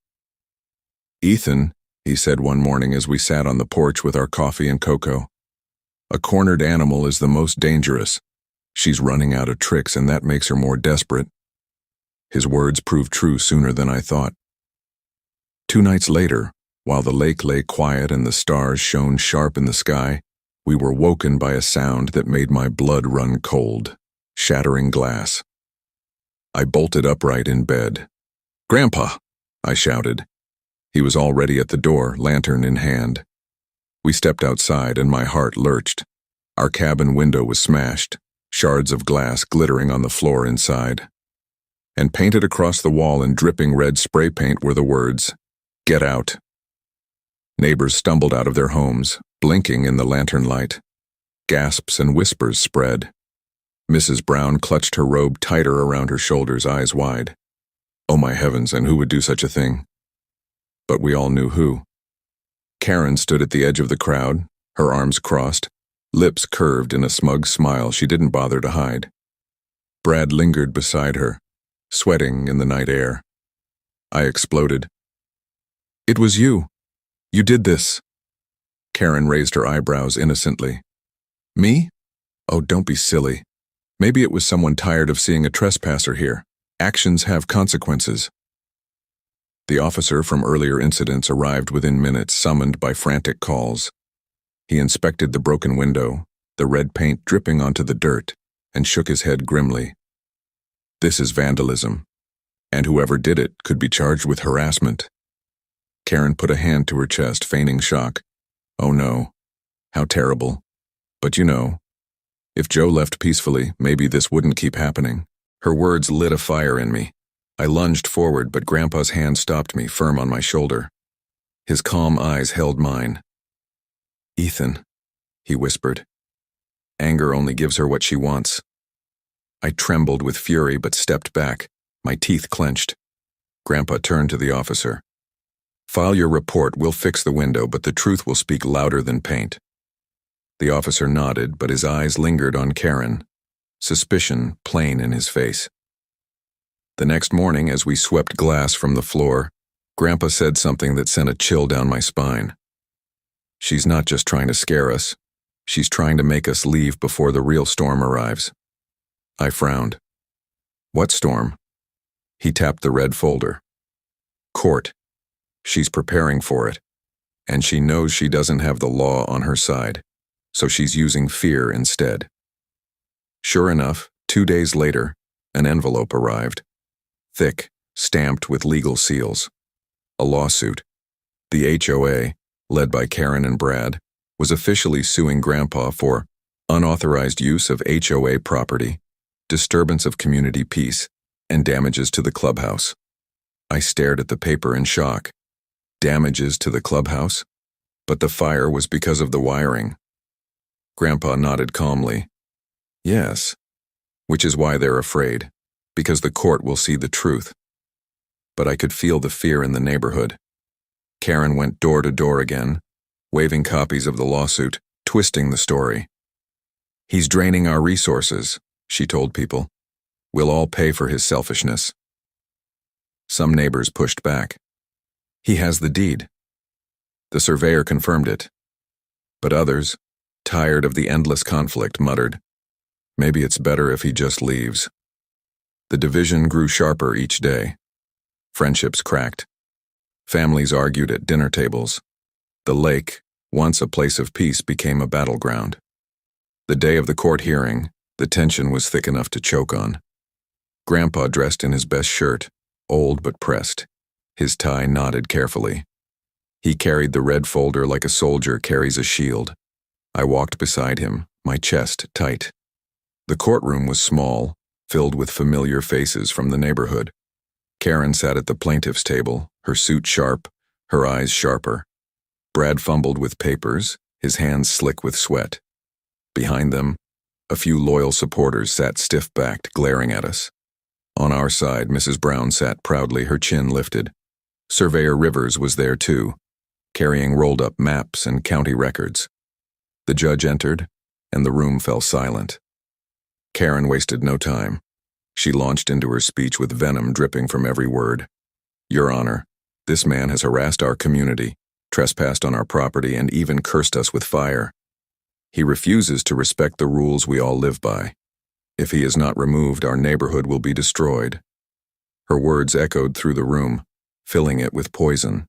"Ethan," he said one morning as we sat on the porch with our coffee and cocoa, "a cornered animal is the most dangerous. She's running out of tricks, and that makes her more desperate." His words proved true sooner than I thought. 2 nights later, while the lake lay quiet and the stars shone sharp in the sky, we were woken by a sound that made my blood run cold. Shattering glass. I bolted upright in bed. "Grandpa!" I shouted. He was already at the door, lantern in hand. We stepped outside and my heart lurched. Our cabin window was smashed, shards of glass glittering on the floor inside. And painted across the wall in dripping red spray paint were the words, Get out. Neighbors stumbled out of their homes, blinking in the lantern light. Gasps and whispers spread. Mrs. Brown clutched her robe tighter around her shoulders, eyes wide. Oh my heavens, and who would do such a thing? But we all knew who. Karen stood at the edge of the crowd, her arms crossed, lips curved in a smug smile she didn't bother to hide. Brad lingered beside her, sweating in the night air. I exploded. It was you. You did this. Karen raised her eyebrows innocently. Me? Oh, don't be silly. Maybe it was someone tired of seeing a trespasser here. Actions have consequences. The officer from earlier incidents arrived within minutes, summoned by frantic calls. He inspected the broken window, the red paint dripping onto the dirt, and shook his head grimly. This is vandalism, and whoever did it could be charged with harassment. Karen put a hand to her chest, feigning shock. Oh no. How terrible. But you know, if Joe left peacefully, maybe this wouldn't keep happening. Her words lit a fire in me. I lunged forward, but Grandpa's hand stopped me, firm on my shoulder. His calm eyes held mine. Ethan, he whispered. Anger only gives her what she wants. I trembled with fury but stepped back, my teeth clenched. Grandpa turned to the officer. File your report, we'll fix the window, but the truth will speak louder than paint. The officer nodded, but his eyes lingered on Karen, suspicion plain in his face. The next morning, as we swept glass from the floor, Grandpa said something that sent a chill down my spine. She's not just trying to scare us, she's trying to make us leave before the real storm arrives. I frowned. What storm? He tapped the red folder. Court. She's preparing for it, and she knows she doesn't have the law on her side, so she's using fear instead. Sure enough, 2 days later, an envelope arrived. Thick, stamped with legal seals. A lawsuit. The HOA, led by Karen and Brad, was officially suing Grandpa for unauthorized use of HOA property, disturbance of community peace, and damages to the clubhouse. I stared at the paper in shock. Damages to the clubhouse? But the fire was because of the wiring. Grandpa nodded calmly. Yes, which is why they're afraid, because the court will see the truth. But I could feel the fear in the neighborhood. Karen went door to door again, waving copies of the lawsuit, twisting the story. He's draining our resources, she told people. We'll all pay for his selfishness. Some neighbors pushed back. He has the deed. The surveyor confirmed it. But others, tired of the endless conflict, muttered, maybe it's better if he just leaves. The division grew sharper each day. Friendships cracked. Families argued at dinner tables. The lake, once a place of peace, became a battleground. The day of the court hearing, the tension was thick enough to choke on. Grandpa dressed in his best shirt, old but pressed. His tie knotted carefully. He carried the red folder like a soldier carries a shield. I walked beside him, my chest tight. The courtroom was small, filled with familiar faces from the neighborhood. Karen sat at the plaintiff's table, her suit sharp, her eyes sharper. Brad fumbled with papers, his hands slick with sweat. Behind them, a few loyal supporters sat stiff-backed, glaring at us. On our side, Mrs. Brown sat proudly, her chin lifted. Surveyor Rivers was there too, carrying rolled-up maps and county records. The judge entered, and the room fell silent. Karen wasted no time. She launched into her speech with venom dripping from every word. Your Honor, this man has harassed our community, trespassed on our property, and even cursed us with fire. He refuses to respect the rules we all live by. If he is not removed, our neighborhood will be destroyed. Her words echoed through the room, filling it with poison.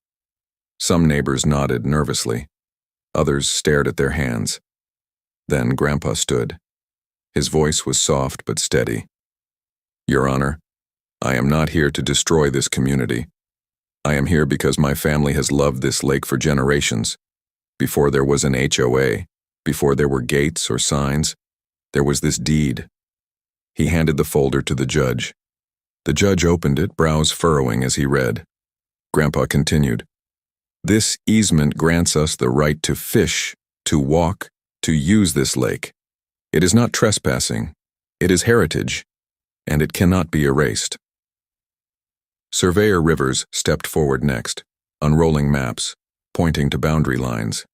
Some neighbors nodded nervously. Others stared at their hands. Then Grandpa stood. His voice was soft but steady. Your Honor, I am not here to destroy this community. I am here because my family has loved this lake for generations. Before there was an HOA, before there were gates or signs, there was this deed. He handed the folder to the judge. The judge opened it, brows furrowing as he read. Grandpa continued, This easement grants us the right to fish, to walk, to use this lake. It is not trespassing. It is heritage, and it cannot be erased. Surveyor Rivers stepped forward next, unrolling maps, pointing to boundary lines.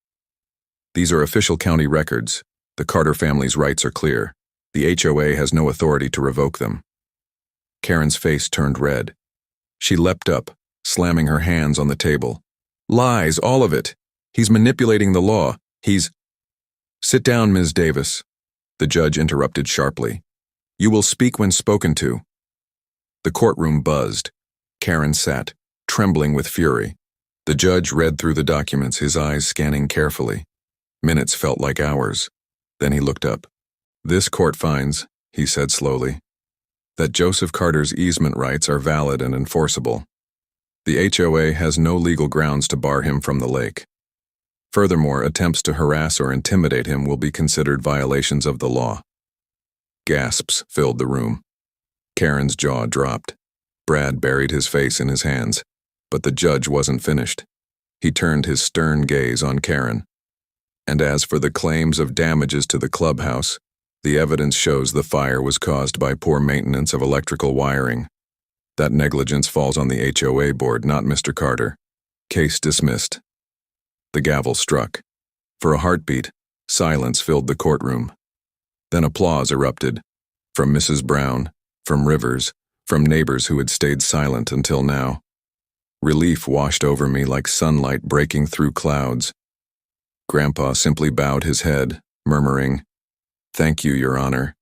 These are official county records. The Carter family's rights are clear. The HOA has no authority to revoke them. Karen's face turned red. She leapt up, slamming her hands on the table. Lies, all of it. He's manipulating the law. Sit down, Ms. Davis. The judge interrupted sharply. You will speak when spoken to. The courtroom buzzed. Karen sat, trembling with fury. The judge read through the documents, his eyes scanning carefully. Minutes felt like hours. Then he looked up. This court finds, he said slowly, that Joseph Carter's easement rights are valid and enforceable. The HOA has no legal grounds to bar him from the lake. Furthermore, attempts to harass or intimidate him will be considered violations of the law. Gasps filled the room. Karen's jaw dropped. Brad buried his face in his hands, but the judge wasn't finished. He turned his stern gaze on Karen. And as for the claims of damages to the clubhouse, the evidence shows the fire was caused by poor maintenance of electrical wiring. That negligence falls on the HOA board, not Mr. Carter. Case dismissed. The gavel struck. For a heartbeat, silence filled the courtroom. Then applause erupted. From Mrs. Brown, from Rivers, from neighbors who had stayed silent until now. Relief washed over me like sunlight breaking through clouds. Grandpa simply bowed his head, murmuring, "Thank you, Your Honor."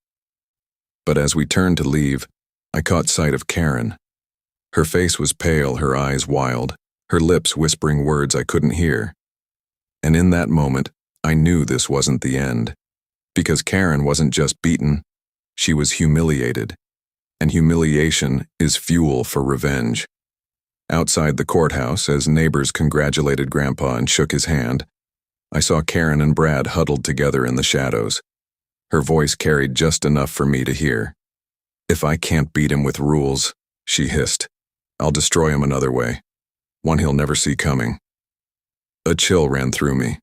But as we turned to leave, I caught sight of Karen. Her face was pale, her eyes wild, her lips whispering words I couldn't hear. And in that moment, I knew this wasn't the end. Because Karen wasn't just beaten, she was humiliated. And humiliation is fuel for revenge. Outside the courthouse, as neighbors congratulated Grandpa and shook his hand, I saw Karen and Brad huddled together in the shadows. Her voice carried just enough for me to hear. "If I can't beat him with rules," she hissed, "I'll destroy him another way. One he'll never see coming." A chill ran through me.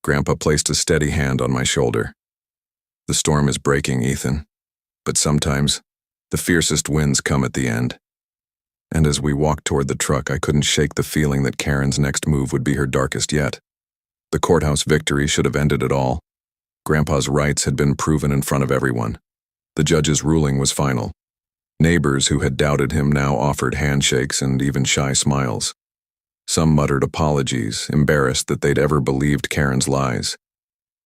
Grandpa placed a steady hand on my shoulder. "The storm is breaking, Ethan. But sometimes, the fiercest winds come at the end." And as we walked toward the truck, I couldn't shake the feeling that Karen's next move would be her darkest yet. The courthouse victory should have ended it all. Grandpa's rights had been proven in front of everyone. The judge's ruling was final. Neighbors who had doubted him now offered handshakes and even shy smiles. Some muttered apologies, embarrassed that they'd ever believed Karen's lies.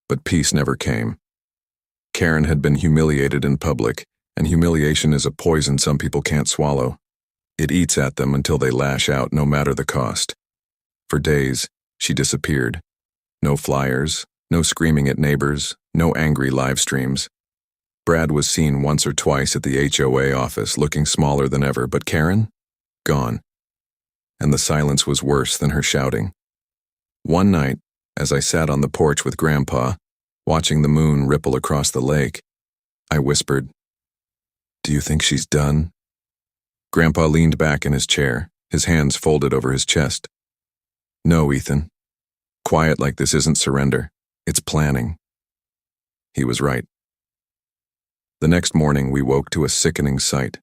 But peace never came. Karen had been humiliated in public, and humiliation is a poison some people can't swallow. It eats at them until they lash out, no matter the cost. For days, she disappeared. No flyers, no screaming at neighbors, no angry live streams. Brad was seen once or twice at the HOA office, looking smaller than ever, but Karen? Gone. And the silence was worse than her shouting. One night, as I sat on the porch with Grandpa, watching the moon ripple across the lake, I whispered, "Do you think she's done?" Grandpa leaned back in his chair, his hands folded over his chest. "No, Ethan. Quiet like this isn't surrender. It's planning." He was right. The next morning, we woke to a sickening sight.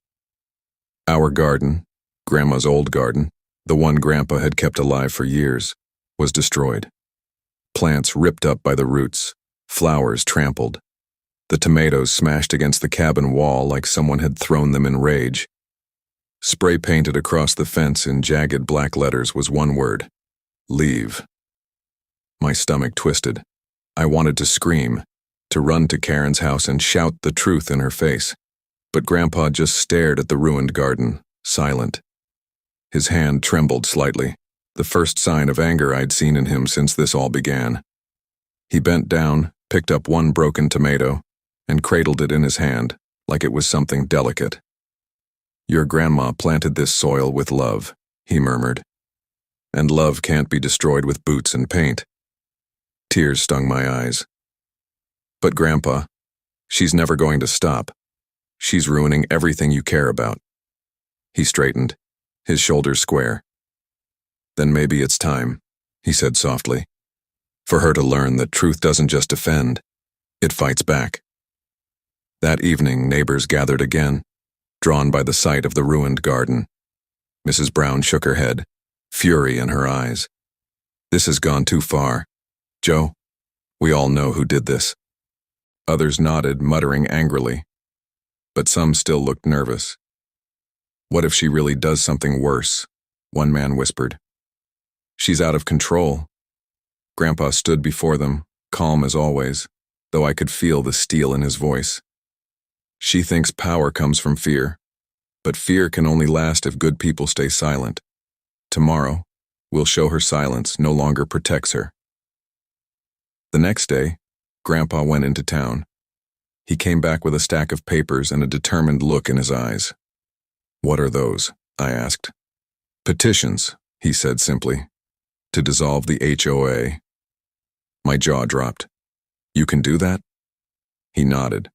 Our garden, Grandma's old garden, the one Grandpa had kept alive for years, was destroyed. Plants ripped up by the roots, flowers trampled. The tomatoes smashed against the cabin wall like someone had thrown them in rage. Spray painted across the fence in jagged black letters was one word: leave. My stomach twisted. I wanted to scream, to run to Karen's house and shout the truth in her face. But Grandpa just stared at the ruined garden, silent. His hand trembled slightly, the first sign of anger I'd seen in him since this all began. He bent down, picked up one broken tomato, and cradled it in his hand, like it was something delicate. "Your grandma planted this soil with love," he murmured. "And love can't be destroyed with boots and paint." Tears stung my eyes. "But Grandpa, she's never going to stop. She's ruining everything you care about." He straightened, his shoulders square. "Then maybe it's time. he said softly. For her to learn that truth doesn't just defend, it fights back. That evening, neighbors gathered again, drawn by the sight of the ruined garden. Mrs. Brown shook her head, fury in her eyes. This has gone too far. Joe, we all know who did this. Others nodded, muttering angrily. But some still looked nervous. What if she really does something worse? One man whispered. She's out of control. Grandpa stood before them, calm as always, though I could feel the steel in his voice. She thinks power comes from fear, but fear can only last if good people stay silent. Tomorrow, we'll show her silence no longer protects her. The next day, Grandpa went into town. He came back with a stack of papers and a determined look in his eyes. What are those? I asked. Petitions, he said simply, to dissolve the HOA. My jaw dropped. You can do that? He nodded.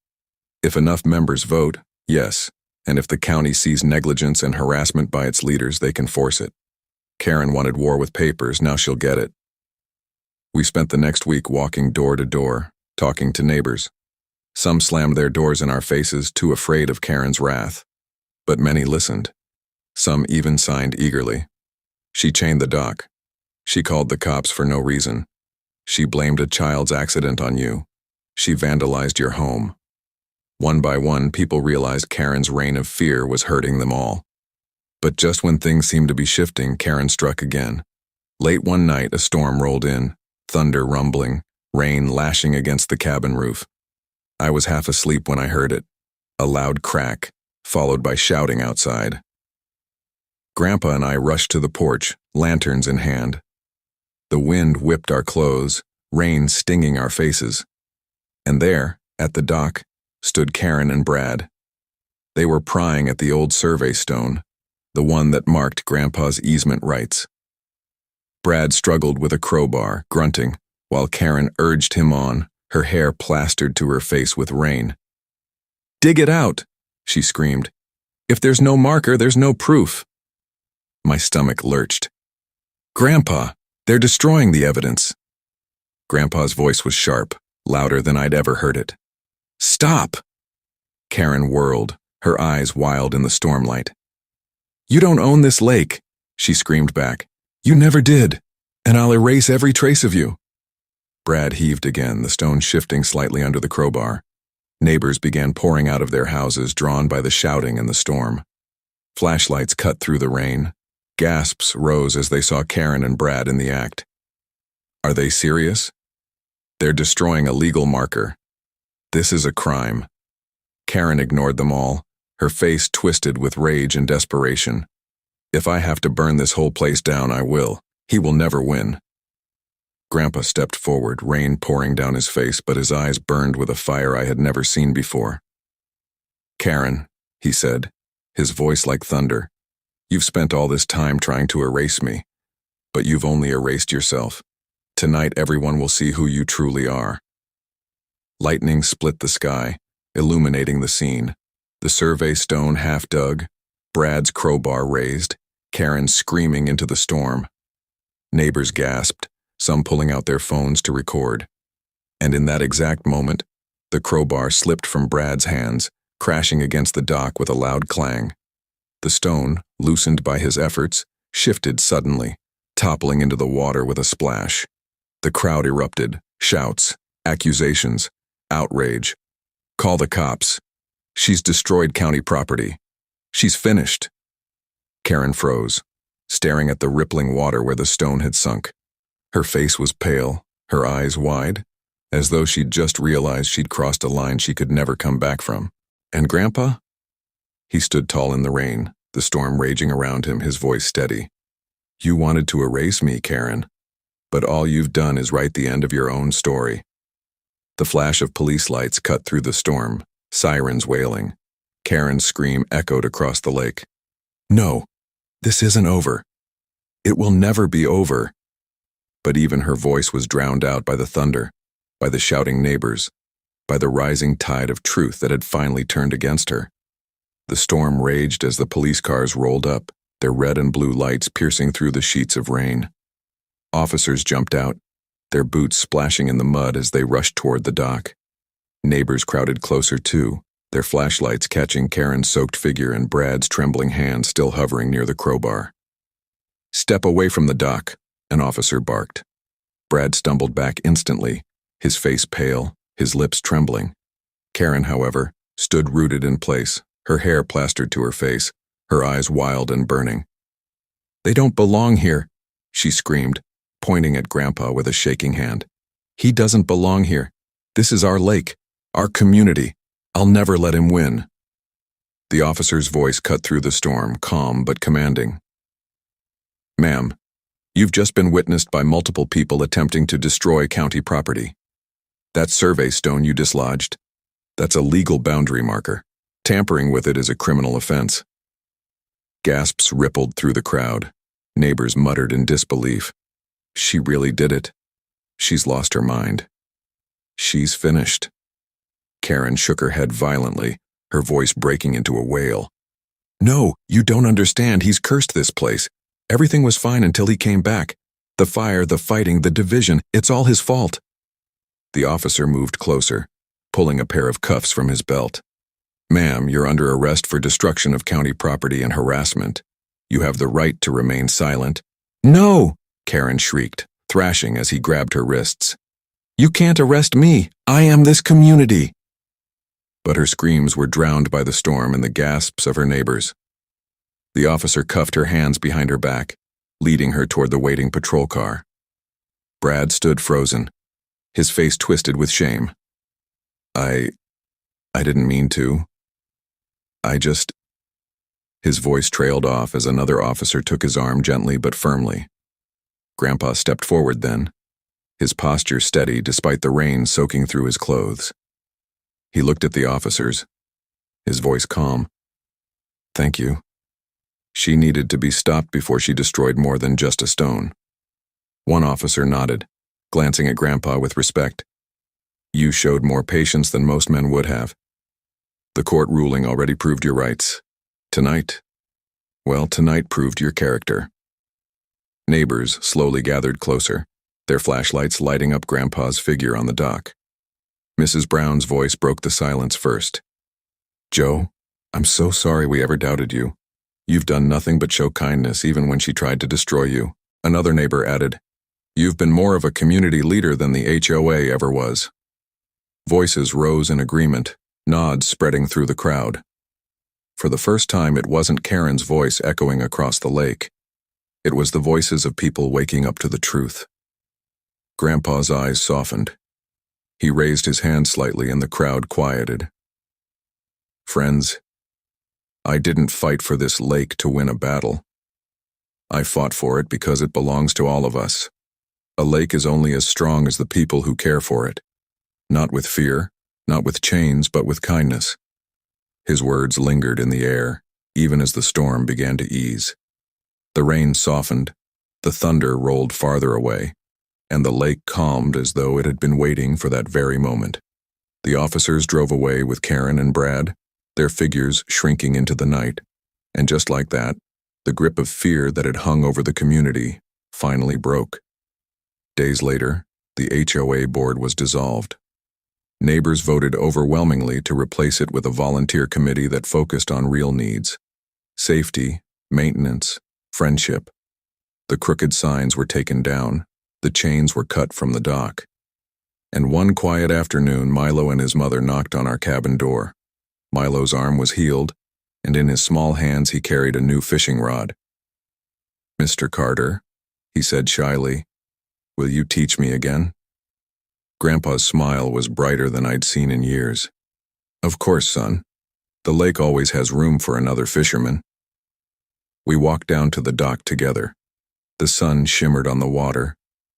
If enough members vote, yes, and if the county sees negligence and harassment by its leaders, they can force it. Karen wanted war with papers, now she'll get it. We spent the next week walking door to door, talking to neighbors. Some slammed their doors in our faces, too afraid of Karen's wrath. But many listened. Some even signed eagerly. She chained the dock. She called the cops for no reason. She blamed a child's accident on you. She vandalized your home. One by one, people realized Karen's reign of fear was hurting them all. But just when things seemed to be shifting, Karen struck again. Late one night, a storm rolled in, thunder rumbling, rain lashing against the cabin roof. I was half asleep when I heard it. A loud crack, followed by shouting outside. Grandpa and I rushed to the porch, lanterns in hand. The wind whipped our clothes, rain stinging our faces. And there, at the dock, stood Karen and Brad. They were prying at the old survey stone, the one that marked Grandpa's easement rights. Brad struggled with a crowbar, grunting, while Karen urged him on, her hair plastered to her face with rain. "Dig it out," she screamed. "If there's no marker, there's no proof." My stomach lurched. "Grandpa, they're destroying the evidence." Grandpa's voice was sharp, louder than I'd ever heard it. "Stop!" Karen whirled, her eyes wild in the stormlight. "You don't own this lake," she screamed back. "You never did, and I'll erase every trace of you." Brad heaved again, the stone shifting slightly under the crowbar. Neighbors began pouring out of their houses, drawn by the shouting and the storm. Flashlights cut through the rain. Gasps rose as they saw Karen and Brad in the act. Are they serious? They're destroying a legal marker. This is a crime. Karen ignored them all, her face twisted with rage and desperation. If I have to burn this whole place down, I will. He will never win. Grandpa stepped forward, rain pouring down his face, but his eyes burned with a fire I had never seen before. "Karen," he said, his voice like thunder, "you've spent all this time trying to erase me, but you've only erased yourself. Tonight everyone will see who you truly are." Lightning split the sky, illuminating the scene. The survey stone half dug, Brad's crowbar raised, Karen screaming into the storm. Neighbors gasped, some pulling out their phones to record. And in that exact moment, the crowbar slipped from Brad's hands, crashing against the dock with a loud clang. The stone, loosened by his efforts, shifted suddenly, toppling into the water with a splash. The crowd erupted, shouts, accusations, outrage. "Call the cops. She's destroyed county property. She's finished." Karen froze, staring at the rippling water where the stone had sunk. Her face was pale, her eyes wide, as though she'd just realized she'd crossed a line she could never come back from. And Grandpa? He stood tall in the rain, the storm raging around him, his voice steady. "You wanted to erase me, Karen, but all you've done is write the end of your own story." The flash of police lights cut through the storm, sirens wailing. Karen's scream echoed across the lake. "No, this isn't over. It will never be over." But even her voice was drowned out by the thunder, by the shouting neighbors, by the rising tide of truth that had finally turned against her. The storm raged as the police cars rolled up, their red and blue lights piercing through the sheets of rain. Officers jumped out, their boots splashing in the mud as they rushed toward the dock. Neighbors crowded closer too, their flashlights catching Karen's soaked figure and Brad's trembling hand still hovering near the crowbar. "Step away from the dock," an officer barked. Brad stumbled back instantly, his face pale, his lips trembling. Karen, however, stood rooted in place, her hair plastered to her face, her eyes wild and burning. "They don't belong here," she screamed, pointing at Grandpa with a shaking hand. "He doesn't belong here. This is our lake, our community. I'll never let him win." The officer's voice cut through the storm, calm but commanding. "Ma'am, you've just been witnessed by multiple people attempting to destroy county property. That survey stone you dislodged, that's a legal boundary marker. Tampering with it is a criminal offense." Gasps rippled through the crowd. Neighbors muttered in disbelief. She really did it. She's lost her mind. She's finished. Karen shook her head violently, her voice breaking into a wail. "No, you don't understand. He's cursed this place. Everything was fine until he came back. The fire, the fighting, the division, it's all his fault." The officer moved closer, pulling a pair of cuffs from his belt. "Ma'am, you're under arrest for destruction of county property and harassment. You have the right to remain silent." "No!" Karen shrieked, thrashing as he grabbed her wrists. "You can't arrest me. I am this community." But her screams were drowned by the storm and the gasps of her neighbors. The officer cuffed her hands behind her back, leading her toward the waiting patrol car. Brad stood frozen, his face twisted with shame. I didn't mean to. His voice trailed off as another officer took his arm gently but firmly. Grandpa stepped forward then, his posture steady despite the rain soaking through his clothes. He looked at the officers, his voice calm. "Thank you. She needed to be stopped before she destroyed more than just a stone." One officer nodded, glancing at Grandpa with respect. "You showed more patience than most men would have. The court ruling already proved your rights. Tonight proved your character." Neighbors slowly gathered closer, their flashlights lighting up Grandpa's figure on the dock. Mrs. Brown's voice broke the silence first. "Joe, I'm so sorry we ever doubted you. You've done nothing but show kindness even when she tried to destroy you." Another neighbor added, "You've been more of a community leader than the HOA ever was." Voices rose in agreement, nods spreading through the crowd. For the first time, it wasn't Karen's voice echoing across the lake. It was the voices of people waking up to the truth. Grandpa's eyes softened. He raised his hand slightly and the crowd quieted. "Friends, I didn't fight for this lake to win a battle. I fought for it because it belongs to all of us. A lake is only as strong as the people who care for it. Not with fear, not with chains, but with kindness." His words lingered in the air, even as the storm began to ease. The rain softened, the thunder rolled farther away, and the lake calmed as though it had been waiting for that very moment. The officers drove away with Karen and Brad, their figures shrinking into the night, and just like that, the grip of fear that had hung over the community finally broke. Days later, the HOA board was dissolved. Neighbors voted overwhelmingly to replace it with a volunteer committee that focused on real needs: safety, maintenance, friendship. The crooked signs were taken down, the chains were cut from the dock. And one quiet afternoon, Milo and his mother knocked on our cabin door. Milo's arm was healed, and in his small hands he carried a new fishing rod. "Mr. Carter," he said shyly, "will you teach me again?" Grandpa's smile was brighter than I'd seen in years. "Of course, son. The lake always has room for another fisherman." We walked down to the dock together. The sun shimmered on the water,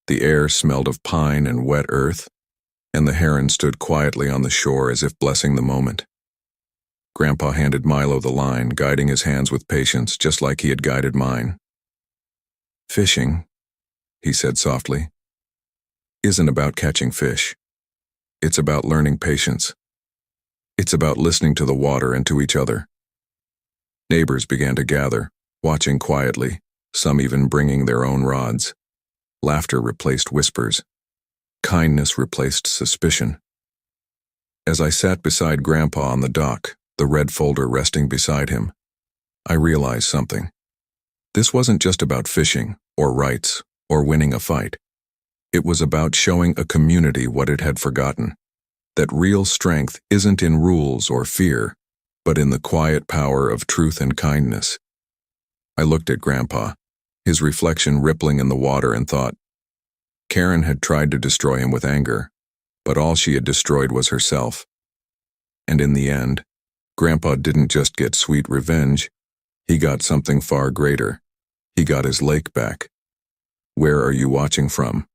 the air smelled of pine and wet earth, and the heron stood quietly on the shore as if blessing the moment. Grandpa handed Milo the line, guiding his hands with patience, just like he had guided mine. "Fishing," he said softly, "isn't about catching fish. It's about learning patience. It's about listening to the water and to each other." Neighbors began to gather, watching quietly, some even bringing their own rods. Laughter replaced whispers. Kindness replaced suspicion. As I sat beside Grandpa on the dock, the red folder resting beside him, I realized something. This wasn't just about fishing, or rights, or winning a fight. It was about showing a community what it had forgotten. That real strength isn't in rules or fear, but in the quiet power of truth and kindness. I looked at Grandpa, his reflection rippling in the water, and thought, Karen had tried to destroy him with anger, but all she had destroyed was herself. And in the end, Grandpa didn't just get sweet revenge, he got something far greater. He got his lake back. Where are you watching from?